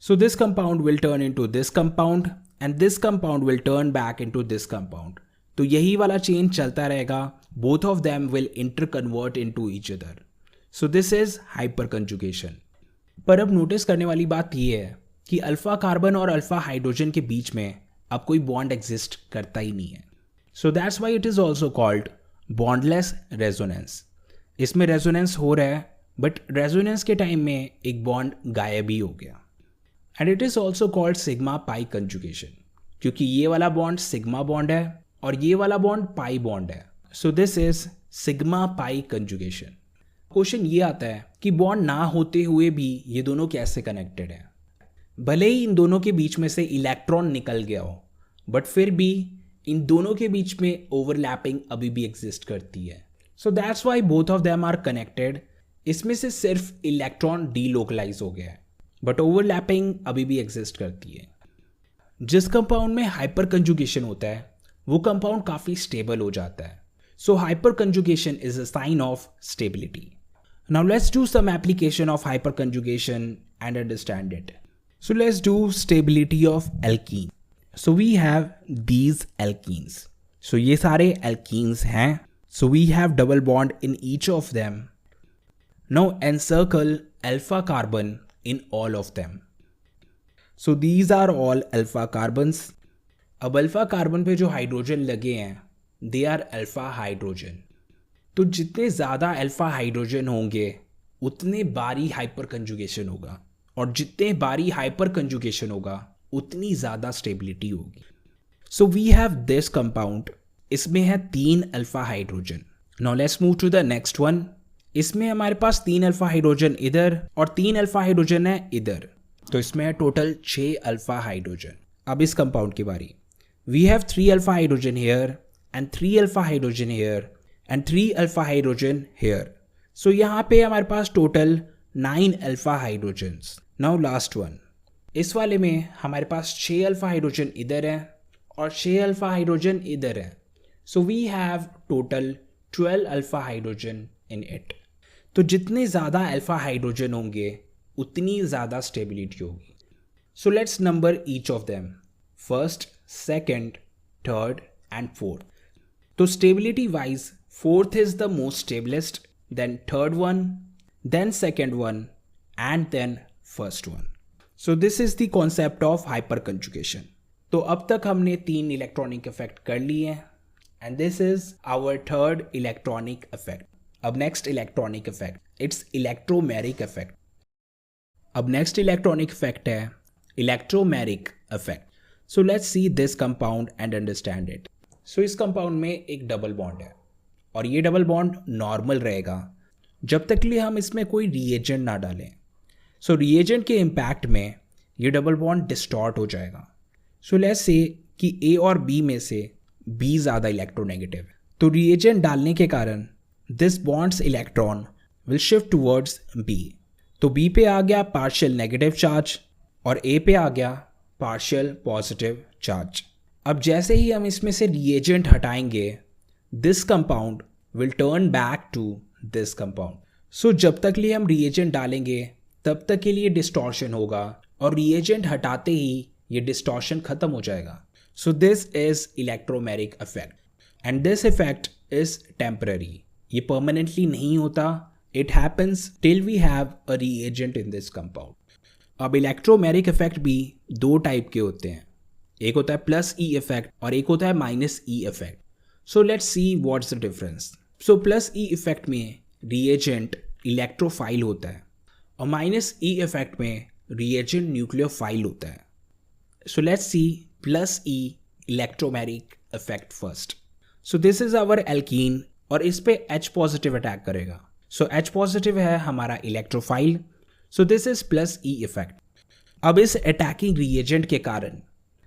So this compound will turn into this compound and this compound will turn back into this compound. तो यही वाला चेंज चलता रहेगा. Both of them will interconvert into each other. So this is hyperconjugation. पर अब notice करने वाली बात यह है कि अल्फा कार्बन और अल्फा हाइड्रोजन के बीच में अब कोई बॉन्ड एग्जिस्ट करता ही नहीं है. So that's why it is also called bondless resonance. इसमें रेजोनेंस हो रहा है, बट रेजोनेंस के टाइम में एक बॉन्ड गायब ही हो गया. And it is also called sigma pi conjugation. क्योंकि ये वाला बॉन्ड सिग्मा बॉन्ड है और ये वाला बॉन्ड पाई बॉन्ड है. So this is sigma pi conjugation. Question ये आता है कि बॉन्ड ना होते हुए भी ये दोनों कैसे कनेक्टेड है. भले ही इन दोनों के बीच में से इलेक्ट्रॉन निकल गया हो, बट फिर भी इन दोनों के बीच में ओवरलैपिंग अभी भी एग्जिस्ट करती है. So that's why both of them are connected. इसमें से सिर्फ इलेक्ट्रॉन डीलोकलाइज हो गया है, बट ओवरलैपिंग अभी भी एग्जिस्ट करती है. जिस कंपाउंड में हाइपर कंजुगेशन होता है वो कंपाउंड काफ़ी स्टेबल हो जाता है. So hyper conjugation is a sign of stability. Now let's do some application of hyper conjugation and understand it. So let's do stability of alkene. So we have these alkenes. So ये सारे alkenes हैं. So we have double bond in each of them. Now encircle alpha carbon in all of them. So these are all alpha carbons. अब alpha carbon पे जो hydrogen लगे हैं they R alpha hydrogen. तो जितने ज़्यादा alpha hydrogen होंगे उतने बारी हाइपर कंजुगेशन होगा, और जितने बारी हाइपर कंजुगेशन होगा उतनी ज़्यादा स्टेबिलिटी होगी. So we have this compound. इसमें है 3 alpha hydrogen. Now let's move to the next one. इसमें हमारे पास 3 अल्फा हाइड्रोजन इधर और 3 अल्फा हाइड्रोजन है इधर. तो इसमें है टोटल 6 अल्फा हाइड्रोजन. अब इस कंपाउंड की बारी. We have 3 alpha hydrogen here and 3 alpha hydrogen here and 3 alpha hydrogen here. So यहाँ पे हमारे पास total 9 alpha hydrogens. Now last one. इस वाले में हमारे पास 6 अल्फा हाइड्रोजन इधर है और 6 अल्फा हाइड्रोजन इधर है. So we have total 12 alpha hydrogen in it. तो जितने ज़्यादा अल्फा हाइड्रोजन होंगे उतनी ज़्यादा स्टेबिलिटी होगी. So let's number each of them. First, second, third and fourth. तो stability wise fourth is the most stablest, then third one, then second one and then first one. So this is the concept of hyper conjugation. तो अब तक हमने 3 electronic effect कर लिए हैं and this is our third electronic effect. अब next electronic effect, it's electromeric effect. अब next electronic effect है electromeric effect. So let's see this compound and understand it. So इस कंपाउंड में एक डबल बॉन्ड है और ये डबल बॉन्ड नॉर्मल रहेगा जब तक लिए हम इसमें कोई रिएजेंट ना डालें. सो रिएजेंट के इम्पैक्ट में ये डबल बॉन्ड डिस्टॉर्ट हो जाएगा. सो लेट्स से कि ए और बी में से बी ज़्यादा इलेक्ट्रोनेगेटिव है. तो रिएजेंट डालने के कारण this bonds electron will shift towards B. तो बी पे आ गया पार्शियल नेगेटिव चार्ज और ए पे आ गया पार्शियल पॉजिटिव चार्ज. अब जैसे ही हम इसमें से रिएजेंट हटाएंगे this compound will turn back to this compound. So जब तक लिए हम रिएजेंट डालेंगे तब तक के लिए डिस्टॉर्शन होगा और रिएजेंट हटाते ही ये डिस्टॉर्शन खत्म हो जाएगा. So this is electromeric effect and this effect is temporary. ये परमानेंटली नहीं होता. It happens till we have a reagent in this compound. अब इलेक्ट्रोमेरिक इफेक्ट भी 2 टाइप के होते हैं. एक होता है प्लस ई इफेक्ट और एक होता है minus E effect. So let's see what's the difference. So plus E effect में रिएजेंट इलेक्ट्रोफाइल होता है और माइनस ई इफेक्ट में रिएजेंट न्यूक्लियोफाइल होता है. So let's see plus E electromeric effect first. So this is our alkene और इस पे H पॉजिटिव अटैक करेगा. सो H पॉजिटिव है हमारा electrophile. So this is plus E effect. अब इस अटैकिंग रिएजेंट के कारण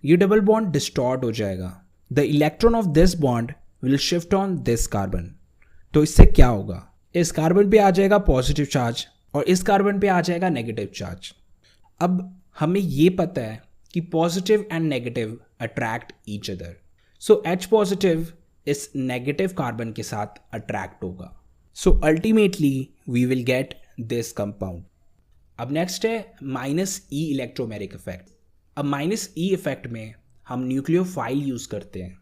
ये डबल बॉन्ड डिस्टॉर्ट हो जाएगा. The electron of this bond will shift on this carbon. तो इससे क्या होगा, इस कार्बन पे आ जाएगा पॉजिटिव चार्ज और इस कार्बन पे आ जाएगा नेगेटिव चार्ज. अब हमें ये पता है कि positive and negative attract each other. So H positive इस नेगेटिव कार्बन के साथ अट्रैक्ट होगा. So ultimately we will get this compound. अब नेक्स्ट है माइनस ई इलेक्ट्रोमेरिक इफेक्ट. अब माइनस ई इफेक्ट में हम न्यूक्लियोफाइल यूज करते हैं.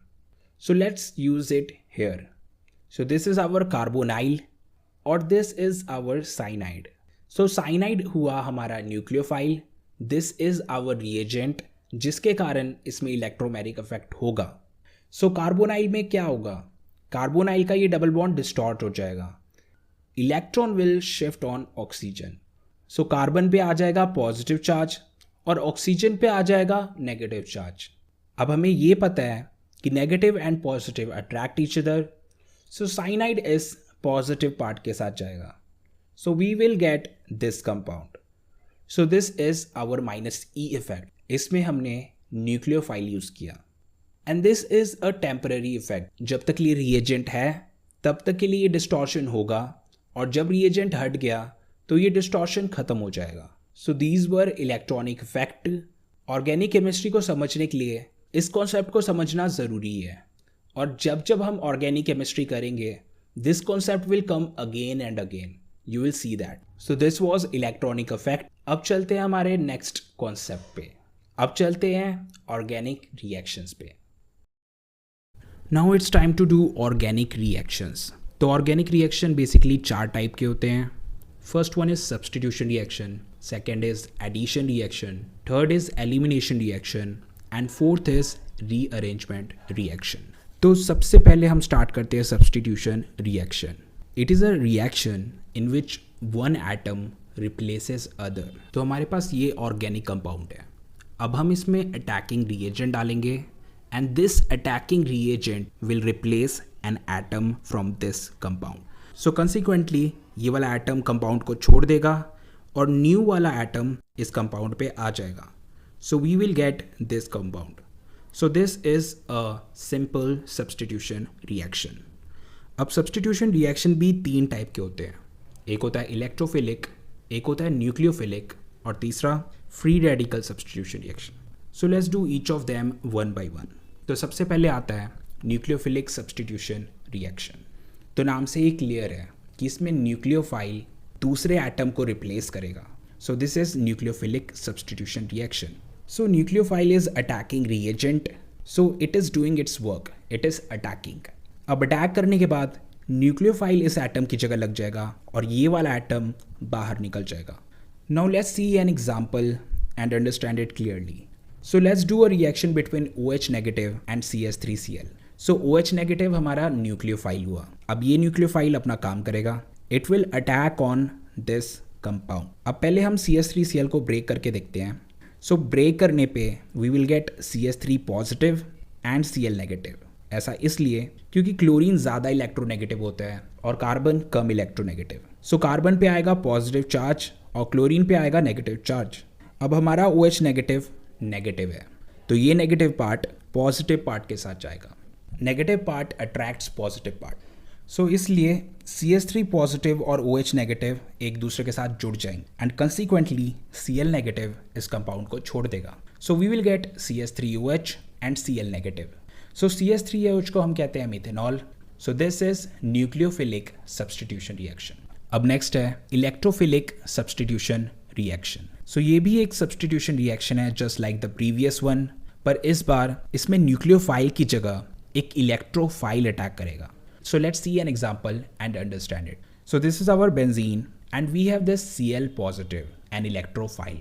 So let's use it here. So this is our carbonyl और this is our cyanide. So cyanide हुआ हमारा nucleophile. This is our reagent जिसके कारण इसमें इलेक्ट्रोमेरिक इफेक्ट होगा. सो कार्बोनाइल में क्या होगा, कार्बोनाइल का ये डबल बॉन्ड डिस्टॉर्ट हो जाएगा. Electron will shift on oxygen. So carbon पे आ जाएगा पॉजिटिव चार्ज और ऑक्सीजन पे आ जाएगा नेगेटिव चार्ज. अब हमें ये पता है कि negative and positive attract each other, so cyanide इस पॉजिटिव पार्ट के साथ जाएगा, so we will get this compound. So this is our minus E effect. इसमें हमने न्यूक्लियोफाइल यूज किया and this is a temporary effect. जब तक ये रिएजेंट है तब तक के लिए ये डिस्टॉर्शन होगा, और जब रिएजेंट हट गया तो ये डिस्टॉर्शन खत्म हो जाएगा. So these were electronic effect. Organic chemistry को समझने के लिए इस कॉन्सेप्ट को समझना ज़रूरी है, और जब जब हम ऑर्गेनिक केमिस्ट्री करेंगे this concept will come again and again. You will see that. So this was electronic effect. अब चलते हैं हमारे नेक्स्ट कॉन्सेप्ट पे. अब चलते हैं ऑर्गेनिक रिएक्शंस पे. Now it's time to do organic reactions. तो ऑर्गेनिक रिएक्शन बेसिकली 4 टाइप के होते हैं. First one is substitution reaction, second is addition reaction, third is elimination reaction and fourth is rearrangement reaction. तो सबसे पहले हम start करते हैं substitution reaction. It is a reaction in which one atom replaces other. तो हमारे पास ये organic compound है. अब हम इसमें अटैकिंग रिएजेंट डालेंगे and this attacking reagent will replace an atom from this compound. So consequently ये वाला एटम कंपाउंड को छोड़ देगा और न्यू वाला एटम इस कंपाउंड पे आ जाएगा. So we will get this compound. So this is a simple substitution reaction. अब सब्सटीट्यूशन रिएक्शन भी 3 टाइप के होते हैं. एक होता है इलेक्ट्रोफिलिक, एक होता है न्यूक्लियोफिलिक और तीसरा free radical substitution reaction. So let's do each of them one by one. तो सबसे पहले आता है न्यूक्लियोफिलिक सब्सटीट्यूशन रिएक्शन. तो नाम से ही क्लियर है कि इसमें न्यूक्लियोफाइल दूसरे एटम को रिप्लेस करेगा. सो this is nucleophilic substitution reaction. So nucleophile is attacking reagent, so it is doing it's work, it is attacking. अब अटैक करने के बाद न्यूक्लियोफाइल इस एटम की जगह लग जाएगा और ये वाला एटम बाहर निकल जाएगा. Now let's see an example and understand it clearly. So let's do a reaction between OH negative and CH3Cl. So OH negative हमारा न्यूक्लियोफाइल हुआ. अब ये न्यूक्लियोफाइल अपना काम करेगा. It will attack on this compound. अब पहले हम CH3Cl को ब्रेक करके देखते हैं. सो ब्रेक करने पे we will get CH3 positive and Cl negative. ऐसा इसलिए क्योंकि क्लोरीन ज़्यादा इलेक्ट्रोनेगेटिव होता है और कार्बन कम इलेक्ट्रोनेगेटिव. सो कार्बन पे आएगा पॉजिटिव चार्ज और क्लोरीन पे आएगा नेगेटिव चार्ज. अब हमारा OH नेगेटिव नेगेटिव है तो ये नेगेटिव पार्ट पॉजिटिव पार्ट के साथ जाएगा. Negative part attracts positive part. So इसलिए CH3 पॉजिटिव और OH नेगेटिव एक दूसरे के साथ जुड़ जाएंगे एंड कंसिक्वेंटली Cl नेगेटिव इस कंपाउंड को छोड़ देगा. So we will get CH3OH and Cl negative. So CH3OH को हम कहते हैं methanol. So this is nucleophilic substitution reaction. अब नेक्स्ट है इलेक्ट्रोफिलिक सब्सटीट्यूशन रिएक्शन. सो ये भी एक सब्सटीट्यूशन रिएक्शन है just like the previous one, पर इस बार इसमें न्यूक्लियोफाइल की जगह एक इलेक्ट्रोफाइल अटैक करेगा. So let's see an example and understand it. So this is our benzene and we have this Cl positive an electrophile.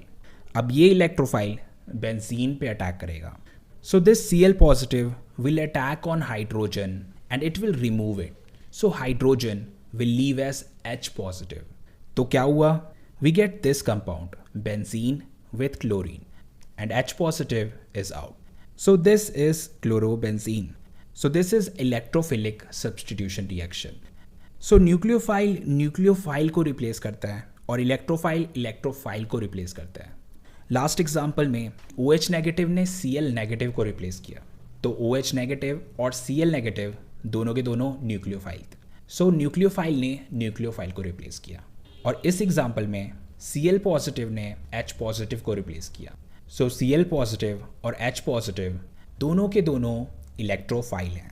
अब ये इलेक्ट्रोफाइल बेंजीन पे अटैक करेगा. So this Cl positive will attack on hydrogen and it will remove it. So hydrogen will leave as H positive. तो क्या हुआ? We get this compound benzene with chlorine and H positive is out. So this is chlorobenzene. So this is electrophilic substitution reaction. So nucleophile को replace करता है और electrophile को replace करता है. लास्ट एग्जाम्पल में OH नेगेटिव ने Cl negative को रिप्लेस किया. तो OH नेगेटिव और Cl नेगेटिव दोनों के दोनों न्यूक्लियोफाइल. सो न्यूक्लियोफाइल ने न्यूक्लियोफाइल को रिप्लेस किया और इस एग्जाम्पल में Cl पॉजिटिव ने H पॉजिटिव को रिप्लेस किया. सो Cl पॉजिटिव और H पॉजिटिव दोनों के दोनों इलेक्ट्रोफाइल हैं.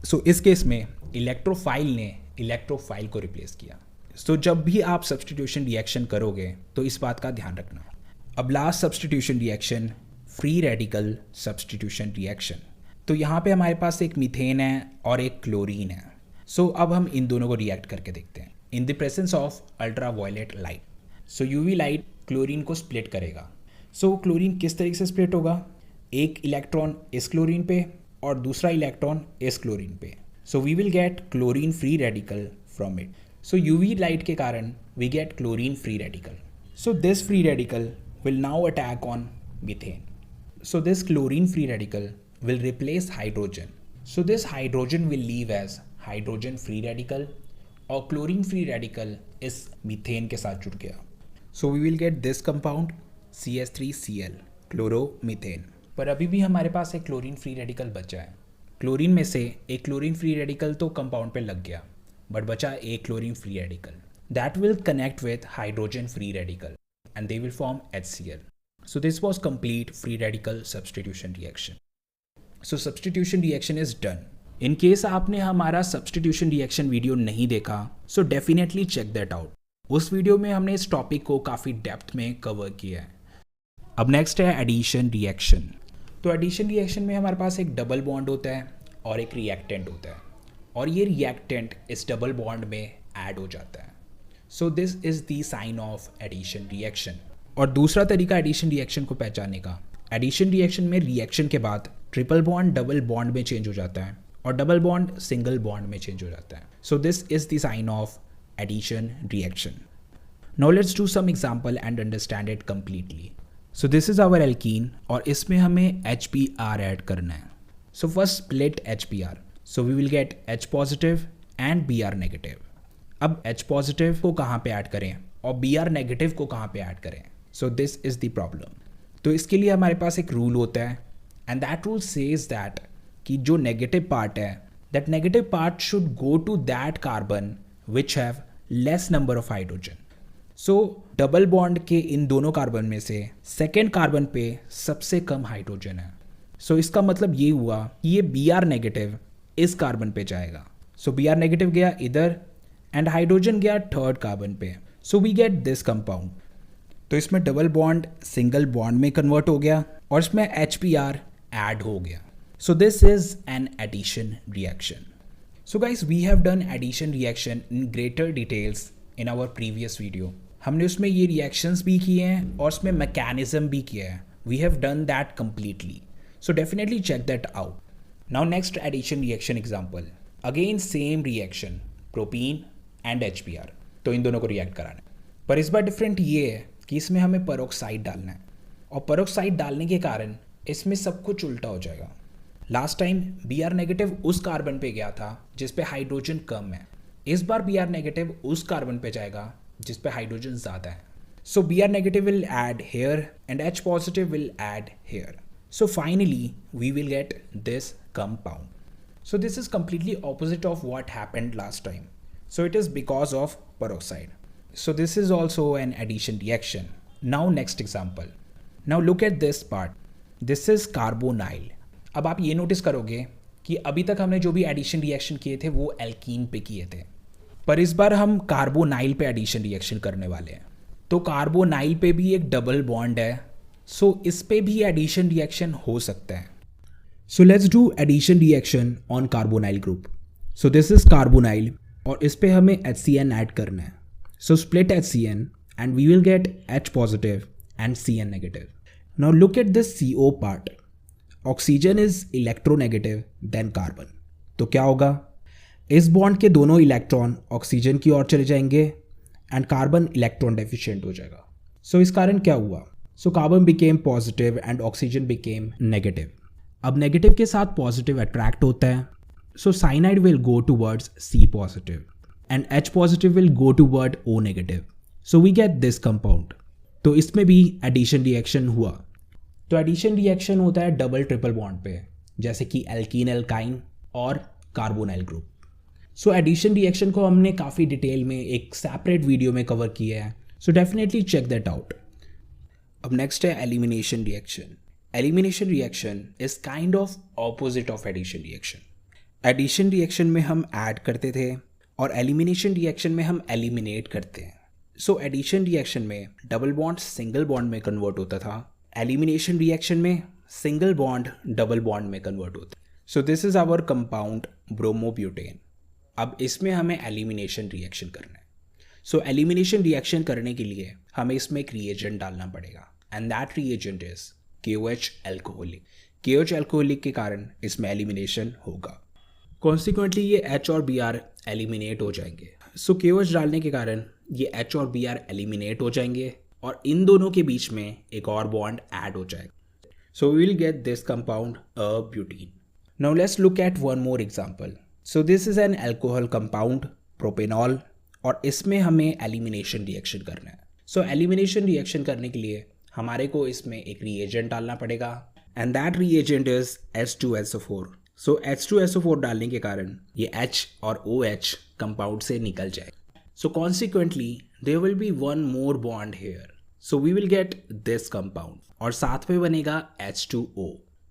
सो इस केस में इलेक्ट्रोफाइल ने इलेक्ट्रोफाइल को रिप्लेस किया. सो जब भी आप सब्सटीट्यूशन रिएक्शन करोगे तो इस बात का ध्यान रखना. अब last substitution reaction free radical substitution reaction. तो यहाँ पे हमारे पास एक मीथेन है और एक क्लोरीन है. सो अब हम इन दोनों को रिएक्ट करके देखते हैं in the presence of ultraviolet light. So UV light chlorine को स्प्लिट करेगा. सो क्लोरीन किस तरीके से स्प्लिट होगा? एक इलेक्ट्रॉन इस क्लोरीन पे और दूसरा इलेक्ट्रॉन इस क्लोरीन पे. So we will get chlorine free radical from it. So UV light के कारण we get chlorine free radical. So this free radical will now attack on methane. So this chlorine free radical will replace hydrogen. So this hydrogen will leave as hydrogen free radical और chlorine free radical इस methane के साथ जुड़ गया. So we will get this compound CH3Cl chloromethane. पर अभी भी हमारे पास एक क्लोरीन फ्री रेडिकल बचा है. क्लोरीन में से एक क्लोरीन फ्री रेडिकल तो कंपाउंड पे लग गया, बट बचा एक chlorine free radical. That will connect with hydrogen free radical and they will form HCl. So this was complete free radical substitution reaction. So substitution reaction is done. In case आपने हमारा substitution reaction video नहीं देखा, so definitely check that out. उस video में हमने इस topic को काफ़ी डेप्थ में कवर किया है. अब नेक्स्ट है एडिशन रिएक्शन. तो एडिशन रिएक्शन में हमारे पास एक डबल बॉन्ड होता है और एक रिएक्टेंट होता है, और ये रिएक्टेंट इस डबल बॉन्ड में ऐड हो जाता है. So this is the sign of addition reaction. और दूसरा तरीका एडिशन रिएक्शन को पहचानने का, एडिशन रिएक्शन में रिएक्शन के बाद ट्रिपल बॉन्ड डबल बॉन्ड में चेंज हो जाता है और डबल बॉन्ड सिंगल बॉन्ड में चेंज हो जाता है. So this is the sign of addition reaction. Now let's do some example and understand it completely. So this is our alkene और इसमें हमें HBr ऐड करना है. So first split HBr. So we will get H positive and Br negative. अब H positive को कहाँ पे add करें और Br नेगेटिव को कहाँ पे ऐड करें? So this is the problem. तो इसके लिए हमारे पास एक रूल होता है and that rule says that कि जो नेगेटिव पार्ट है, that negative part should go to that carbon which have less number of hydrogen. So double bond के इन दोनों कार्बन में से सेकेंड कार्बन पे सबसे कम हाइड्रोजन है. सो इसका मतलब ये हुआ कि ये Br नेगेटिव इस कार्बन पे जाएगा. सो Br नेगेटिव गया इधर एंड हाइड्रोजन गया थर्ड कार्बन पे. So we get this compound. तो इसमें डबल बॉन्ड सिंगल बॉन्ड में कन्वर्ट हो गया और इसमें HBr ऐड हो गया. So this is an addition reaction. So guys we have done addition reaction in greater details in our previous video. हमने उसमें ये रिएक्शंस भी किए हैं और उसमें मैकेनिज्म भी किया है. We have done that completely. So definitely check that out. Now next addition reaction example. Again same reaction, propene and HBr. तो इन दोनों को रिएक्ट कराना है, पर इस बार डिफरेंट ये है कि इसमें हमें पेरोक्साइड डालना है और पेरोक्साइड डालने के कारण इसमें सब कुछ उल्टा हो जाएगा. लास्ट टाइम Br नेगेटिव उस कार्बन पे गया था जिस पे हाइड्रोजन कम है. इस बार Br नेगेटिव उस कार्बन पे जाएगा जिस पे हाइड्रोजन ज़्यादा है. So Br negative will add here and H positive will add here. So finally we will get this compound. So this is completely opposite of what happened last time. So it is because of peroxide. So this is also an addition reaction. Now next example. Now look at this part. This is carbonyl. अब आप ये notice करोगे कि अभी तक हमने जो भी एडिशन रिएक्शन किए थे वो एल्कीन पे किए थे, पर इस बार हम कार्बोनाइल पे एडिशन रिएक्शन करने वाले हैं. तो कार्बोनाइल पे भी एक डबल बॉन्ड है, सो इस पे भी एडिशन रिएक्शन हो सकता है. So let's do addition reaction on carbonyl group. So this is carbonyl और इस पे हमें HCN ऐड करना है. So split HCN and we will get H positive and Cn negative. Now look at this CO part. Oxygen is electronegative than carbon. तो क्या होगा, इस बॉन्ड के दोनों इलेक्ट्रॉन ऑक्सीजन की ओर चले जाएंगे एंड कार्बन इलेक्ट्रॉन डेफिशिएंट हो जाएगा. सो इस कारण क्या हुआ, so carbon became positive and oxygen became negative. अब नेगेटिव के साथ पॉजिटिव अट्रैक्ट होता है, so cyanide will go towards C positive and H positive will go toward O negative. So we get this compound. तो इसमें भी addition reaction हुआ. तो एडिशन रिएक्शन होता है डबल ट्रिपल बॉन्ड पे, जैसे कि एल्कीन एल्काइन और carbonyl group. So addition reaction को हमने काफ़ी डिटेल में एक सेपरेट वीडियो में कवर किया है. So definitely check that out. अब नेक्स्ट है elimination reaction. Elimination reaction is kind of opposite of addition reaction. Addition reaction में हम ऐड करते थे और एलिमिनेशन रिएक्शन में हम एलिमिनेट करते हैं. सो एडिशन रिएक्शन में डबल बॉन्ड सिंगल बॉन्ड में कन्वर्ट होता था, एलिमिनेशन रिएक्शन में सिंगल बॉन्ड डबल बॉन्ड में कन्वर्ट होता है. So this is our compound bromobutane. अब इसमें हमें एलिमिनेशन रिएक्शन करना है. सो एलिमिनेशन रिएक्शन करने के लिए हमें इसमें एक रिएजेंट डालना पड़ेगा and that reagent is KOH alcoholic. KOH alcoholic के कारण इसमें एलिमिनेशन होगा. कॉन्सिक्वेंटली ये H और Br एलिमिनेट हो जाएंगे. सो KOH डालने के कारण ये H और Br एलिमिनेट हो जाएंगे और इन दोनों के बीच में एक और बॉन्ड ऐड हो जाएगा. So we will get this compound butene. Now let's look at one more example. So this is an alcohol compound propanol और इसमें हमें एलिमिनेशन रिएक्शन करना है. So एलिमिनेशन रिएक्शन करने के लिए हमारे को इसमें एक रिएजेंट डालना पड़ेगा and that reagent is H2SO4. So H2SO4 डालने के कारण ये H और OH कंपाउंड से निकल जाए. So consequently there will be one more bond here. So we will get this compound और साथ में बनेगा H2O.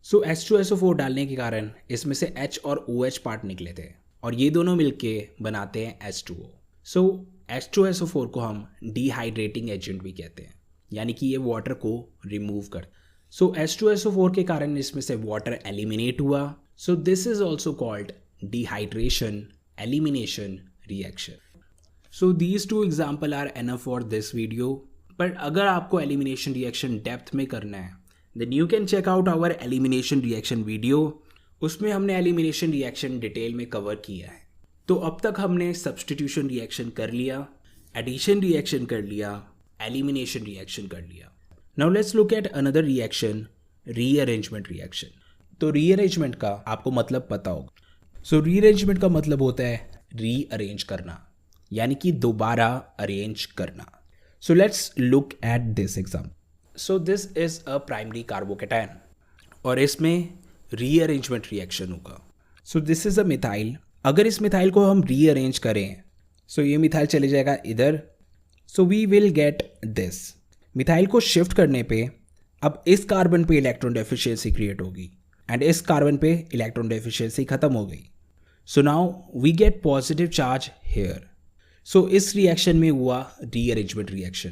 So H2SO4 डालने के कारण इसमें से H और OH पार्ट निकले थे और ये दोनों मिलके बनाते हैं H2O. So H2SO4 को हम डिहाइड्रेटिंग एजेंट भी कहते हैं, यानी कि ये वाटर को रिमूव कर. So H2SO4 के कारण इसमें से वाटर एलिमिनेट हुआ. So this is also called dehydration elimination reaction. So these two examples are enough for this video. पर अगर आपको एलिमिनेशन रिएक्शन डेप्थ में करना है then you can check out our elimination reaction video. उसमें हमने elimination reaction detail में cover किया है. तो अब तक हमने सब्स्टिट्यूशन रिएक्शन कर लिया, एडिशन रिएक्शन कर लिया, एलिमिनेशन रिएक्शन कर लिया. Now let's look at another reaction, rearrangement reaction. तो रीअरेंजमेंट का आपको मतलब पता होगा. सो रीअरेंजमेंट का मतलब होता है रीअरेंज करना, यानी कि दोबारा अरेंज करना. So let's look at this example. So this is a primary carbocation और इसमें rearrangement reaction होगा. So this is a methyl. अगर इस मिथाइल को हम rearrange करें so ये मिथाइल चले जाएगा इधर. So we will get this. Methyl को शिफ्ट करने पे अब इस कार्बन पे इलेक्ट्रॉन डेफिशिएंसी क्रिएट होगी एंड इस कार्बन पे इलेक्ट्रॉन डेफिशिएंसी खत्म हो गई. So now we get positive charge here. सो इस रिएक्शन में हुआ रीअरेंजमेंट रिएक्शन.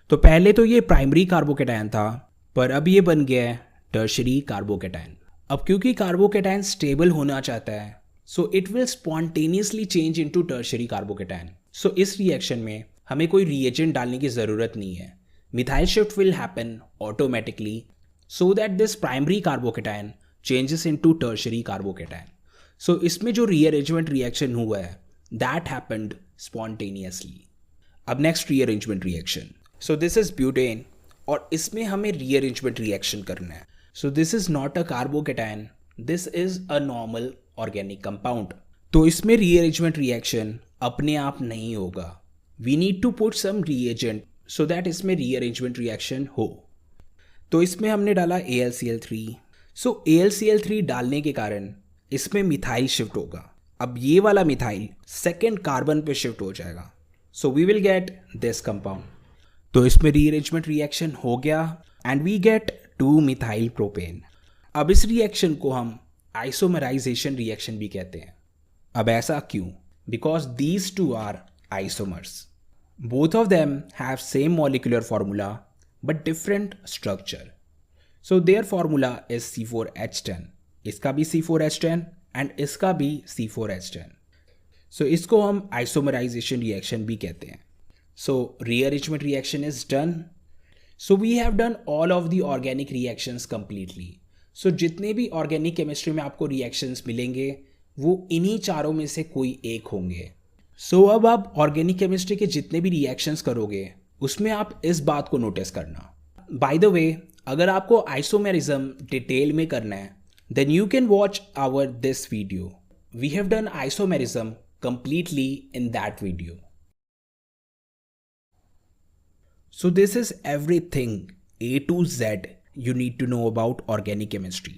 तो पहले तो ये प्राइमरी कार्बोकेटायन था पर अब ये बन गया है टर्शरी कार्बोकेटायन. अब क्योंकि कार्बोकेटायन स्टेबल होना चाहता है so it will spontaneously change into tertiary carbocation. So इस रिएक्शन में हमें कोई रिएजेंट डालने की ज़रूरत नहीं है. Methyl shift will happen automatically so that this primary carbocation changes into tertiary carbocation. So इसमें जो रीअरेंजमेंट रिएक्शन हुआ है दैट हैपेंड spontaneously. अब next rearrangement reaction. So this is butane और इसमें हमें रीअरेंजमेंट रिएक्शन करना है. So this is not a carbocation, this is a normal organic compound. तो इसमें रीअरेंजमेंट रिएक्शन अपने आप नहीं होगा. We need to put some reagent so that इसमें रीअरेंजमेंट रिएक्शन हो. तो इसमें हमने डाला AlCl3. सो AlCl3 डालने के कारण इसमें मिथाइल शिफ्ट होगा. अब ये वाला मिथाइल सेकेंड कार्बन पे शिफ्ट हो जाएगा. So we will get this compound. तो इसमें रीअरेंजमेंट रिएक्शन हो गया and we get 2 methyl propane. अब इस रिएक्शन को हम आइसोमराइजेशन रिएक्शन भी कहते हैं. अब ऐसा क्यों? Because these two are isomers. Both of them have same molecular formula but different structure. So their formula is C4H10. इसका भी C4H10 एंड इसका भी C4H10. सो इसको हम आइसोमराइजेशन रिएक्शन भी कहते हैं. So rearrangement reaction is done. So we have done all of the organic reactions completely. So जितने भी ऑर्गेनिक केमिस्ट्री में आपको रिएक्शंस मिलेंगे वो इन्हीं चारों में से कोई एक होंगे. सो अब आप ऑर्गेनिक केमिस्ट्री के जितने भी रिएक्शंस करोगे उसमें आप इस बात को नोटिस करना. बाय द वे, अगर आपको आइसोमेरिज्म डिटेल में करना है then you can watch our this video. We have done isomerism completely in that video. So this is everything A to Z you need to know about organic chemistry.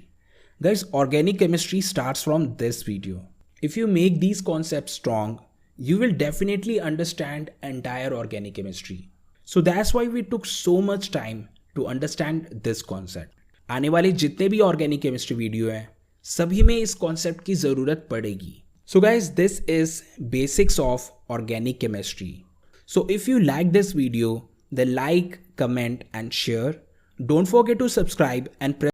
Guys, organic chemistry starts from this video. If you make these concepts strong, you will definitely understand entire organic chemistry. So that's why we took so much time to understand this concept. आने वाले जितने भी organic chemistry video हैं सभी में इस concept की ज़रूरत पड़ेगी. So guys, this is basics of organic chemistry. So if you like this video, then like, comment and share. Don't forget to subscribe and press